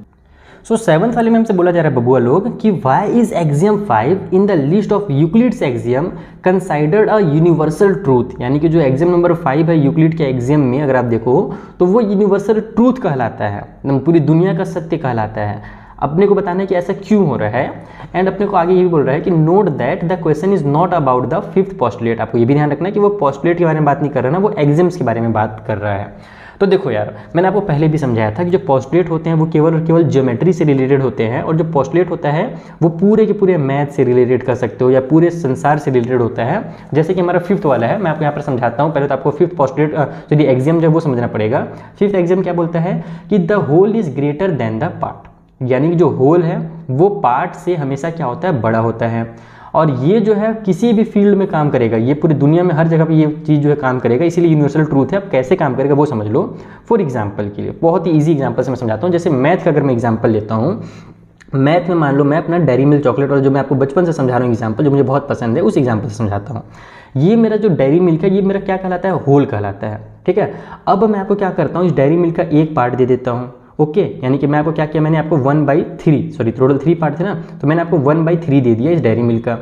सो 7th वाले में हमसे बोला जा रहा है बबुआ लोग कि why is axiom 5 in the list of Euclid's axiom considered a universal truth, यानी कि जो एक्सियम नंबर 5 है यूक्लिड के एक्सियम में अगर आप देखो तो वो यूनिवर्सल ट्रूथ कहलाता है, एकदम पूरी दुनिया का सत्य कहलाता है। अपने को बताना है कि ऐसा क्यों हो रहा है, एंड अपने को आगे ये भी बोल रहा है कि note that the question is not about the 5th postulate. आपको ये भी ध्यान रखना है कि वो पोस्टुलेट के बारे में बात नहीं कर रहा है ना, वो एक्सियम्स के बारे में बात कर रहा है। तो देखो यार, मैंने आपको पहले भी समझाया था कि जो पोस्टुलेट होते हैं वो केवल और केवल ज्योमेट्री से रिलेटेड होते हैं, और जो पोस्टुलेट होता है वो पूरे के पूरे मैथ से रिलेटेड कर सकते हो या पूरे संसार से रिलेटेड होता है। जैसे कि हमारा 5th वाला है, मैं आपको यहाँ पर समझाता हूँ। पहले तो आपको 5th पोस्टुलेट यदि एक्सियम जो है वो समझना पड़ेगा। 5th एक्सियम क्या बोलता है कि the whole is greater than the part, यानी कि जो होल है वो पार्ट से हमेशा क्या होता है, बड़ा होता है। और ये जो है किसी भी फील्ड में काम करेगा, ये पूरी दुनिया में हर जगह पे ये चीज़ जो है काम करेगा, इसीलिए यूनिवर्सल ट्रूथ है। अब कैसे काम करेगा वो समझ लो। फॉर एग्जांपल के लिए बहुत ही इजी एग्जांपल से मैं समझाता हूँ। जैसे मैथ का अगर मैं एग्जांपल लेता हूँ, मैथ में मान लो मैं अपना डेयरी मिल्क चॉकलेट, और जो मैं आपको बचपन से समझा रहा हूँ एग्जांपल, जो मुझे बहुत पसंद है, उस एग्जांपल से समझाता हूँ। ये मेरा जो डेयरी मिल्क है ये मेरा क्या कहलाता है, होल कहलाता है, ठीक है। अब मैं आपको क्या करता हूँ, इस डेयरी मिल्क का एक पार्ट दे देता हूँ, ओके। यानी कि मैं आपको क्या किया, मैंने आपको 1/3, सॉरी टोटल 3 पार्ट थे ना, तो मैंने आपको 1/3 दे दिया इस डेयरी मिल्क का।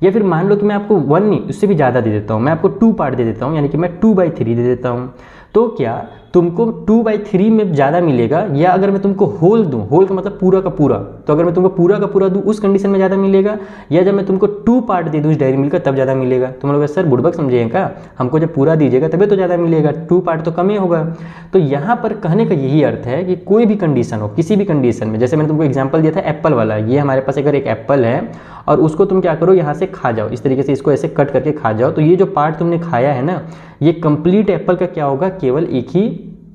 या फिर मान लो कि मैं आपको 1 नहीं, उससे भी ज़्यादा दे देता हूँ, मैं आपको 2 पार्ट दे देता हूँ, यानी कि मैं 2/3 दे देता हूँ। तो क्या तुमको 2/3 में ज़्यादा मिलेगा, या अगर मैं तुमको होल दूँ, होल का मतलब पूरा का पूरा, तो अगर मैं तुमको पूरा का पूरा दूँ उस कंडीशन में ज़्यादा मिलेगा, या जब मैं तुमको 2 पार्ट दे दूँ इस डेयरी मिल्क का तब ज़्यादा मिलेगा। तुम लोग सर बुड़बक समझिए क्या, हमको जब पूरा दीजिएगा तभी तो ज़्यादा मिलेगा, 2 पार्ट तो कम ही होगा। तो यहाँ पर कहने का यही अर्थ है कि कोई भी कंडीशन हो, किसी भी कंडीशन में, जैसे मैंने तुमको एग्जाम्पल दिया था एप्पल वाला, ये हमारे पास अगर एक एप्पल है और उसको तुम क्या करो, यहाँ से खा जाओ, इस तरीके से इसको ऐसे कट करके खा जाओ, तो ये जो पार्ट तुमने खाया है ना, ये कंप्लीट एप्पल का क्या होगा, केवल एक ही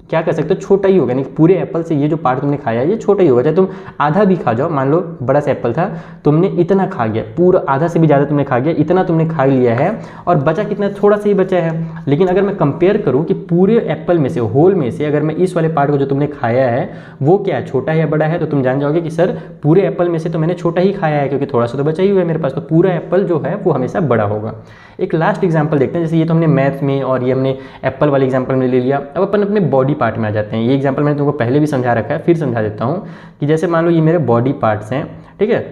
क्या कर सकते हो, छोटा ही होगा। यानी पूरे एप्पल से ये जो पार्ट तुमने खाया है ये छोटा ही होगा। चाहे तुम आधा भी खा जाओ, मान लो बड़ा सा एप्पल था, तुमने इतना खा गया, पूरा आधा से भी ज़्यादा तुमने खा गया, इतना तुमने खा लिया है, और बचा कितना, थोड़ा सा ही बचा है। लेकिन अगर मैं कंपेयर करूँ कि पूरे एप्पल में से, होल में से, अगर मैं इस वाले पार्ट को जो तुमने खाया है वो क्या है, छोटा है या बड़ा है, तो तुम जान जाओगे कि सर पूरे एप्पल में से तो मैंने छोटा ही खाया है, क्योंकि थोड़ा सा तो बचा ही हुआ है मेरे पास, तो पूरा एप्पल जो है वो हमेशा बड़ा होगा। एक लास्ट एग्जाम्पल देखते हैं। जैसे ये तो हमने मैथ में और ये हमने एप्पल वाले एग्जाम्पल में ले लिया। अब अपन अपने बॉडी पार्ट में आ जाते हैं। ये एग्जाम्पल मैंने तुमको पहले भी समझा रखा है, फिर समझा देता हूँ कि जैसे मान लो ये मेरे बॉडी पार्ट्स हैं, ठीक है।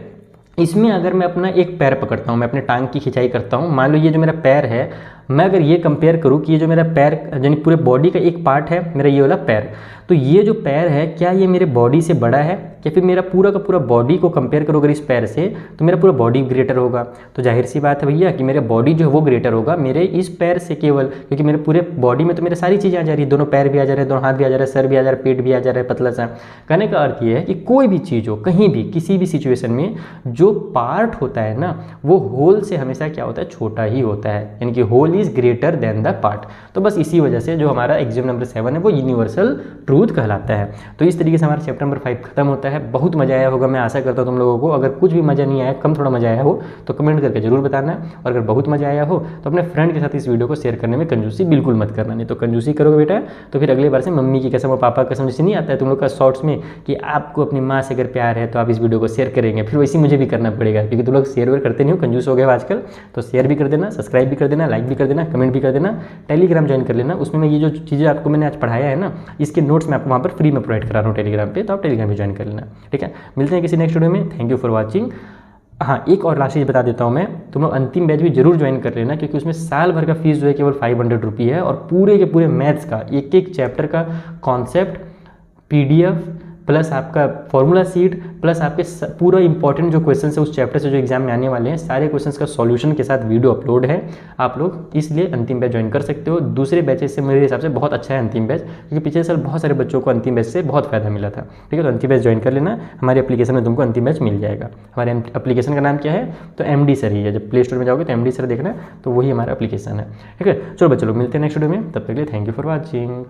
इसमें अगर मैं अपना एक पैर पकड़ता हूँ, मैं अपने टांग की खिंचाई करता हूँ, मान लो ये जो मेरा पैर है, मैं अगर ये कंपेयर करूँ कि ये जो मेरा पैर, यानी पूरे बॉडी का एक पार्ट है मेरा ये वाला पैर, तो ये जो पैर है क्या ये मेरे बॉडी से बड़ा है, या फिर मेरा पूरा का पूरा बॉडी को कंपेयर करो अगर इस पैर से, तो मेरा पूरा बॉडी ग्रेटर होगा। तो जाहिर सी बात है भैया कि मेरे बॉडी जो है वो ग्रेटर होगा मेरे इस पैर से केवल, क्योंकि मेरे पूरे बॉडी में तो मेरे सारी चीज़ें आ जा रही है, दोनों पैर भी आ जा रहे हैं, दोनों हाथ भी आ जा रहे हैं, सर भी आ जा रहा है, पेट भी आ जा रहा है पतला सा। कहने का अर्थ ये है कि कोई भी चीज़ हो, कहीं भी, किसी भी सिचुएशन में जो पार्ट होता है ना, वो होल से हमेशा क्या होता है, छोटा ही होता है। यानी कि whole is greater than the part. तो बस इसी वजह से जो हमारा एग्जाम नंबर 7 है वो यूनिवर्सल ट्रूथ कहलाता है। तो इस तरीके से हमारा चैप्टर नंबर 5 खत्म होता है। बहुत मजा आया होगा, मैं आशा करता हूँ तुम लोगों को। अगर कुछ भी मजा नहीं आया, कम थोड़ा मजा आया हो तो कमेंट करके जरूर बताना, और अगर बहुत मजा आया हो तो अपने फ्रेंड के साथ इस वीडियो को शेयर करने में कंजूसी बिल्कुल मत करना। नहीं तो कंजूसी करोगे बेटा तो फिर अगले बार से मम्मी की कसम और पापा की कसम जैसे नहीं आता है तुम लोग का शॉर्ट्स में कि आपको अपनी माँ से अगर प्यार है तो आप इस वीडियो को शेयर करेंगे, फिर वैसे मुझे भी करना पड़ेगा, क्योंकि तुम लोग शेयर वेयर करते नहीं हो, कंजूस हो गए हो आजकल। तो शेयर भी कर देना, सब्सक्राइब भी कर देना, लाइक भी कर देना, कमेंट भी कर देना, टेलीग्राम ज्वाइन कर लेना। उसमें मैं ये जो चीज़ें आपको मैंने आज पढ़ाया है ना, इसके नोट्स मैं आपको वहाँ पर फ्री में प्रोवाइड करा रहा हूँ टेलीग्राम पे, तो आप टेलीग्राम भी ज्वाइन कर लेना। ठीक है, मिलते हैं किसी नेक्स्ट वीडियो में। Thank you for watching. हाँ, एक और लास्ट चीज़ बता देता हूँ मैं, तुम लोग अंतिम बैच भी जरूर ज्वाइन कर लेना, क्योंकि उसमें साल भर का फीस जो है केवल 500 रुपये है, और पूरे के पूरे मैथ्स का एक एक चैप्टर का कॉन्सेप्ट, PDF प्लस आपका फॉर्मूला सीट प्लस आपके पूरा इंपॉर्टेंट जो क्वेश्चन है उस चैप्टर से जो एग्जाम में आने वाले हैं, सारे क्वेश्चंस का सॉल्यूशन के साथ वीडियो अपलोड है। आप लोग इसलिए अंतिम बैच ज्वाइन कर सकते हो। दूसरे बैचेस से मेरे हिसाब से बहुत अच्छा है अंतिम बैच, क्योंकि पिछले साल बहुत सारे बच्चों को अंतिम बैच से बहुत फायदा मिला था। ठीक है, तो अंतिम बैच ज्वाइन कर लेना, हमारे एप्लीकेशन में तुमको अंतिम बैच मिल जाएगा। हमारे एप्लीकेशन का नाम क्या है, तो MD सर ही है। जब प्ले स्टोर में जाओगे तो MD सर देखना, तो वही हमारा एप्लीकेशन है। ठीक है, चलो बच्चों लोग मिलते हैं नेक्स्ट वीडियो में, तब तक के लिए थैंक यू फॉर वॉचिंग।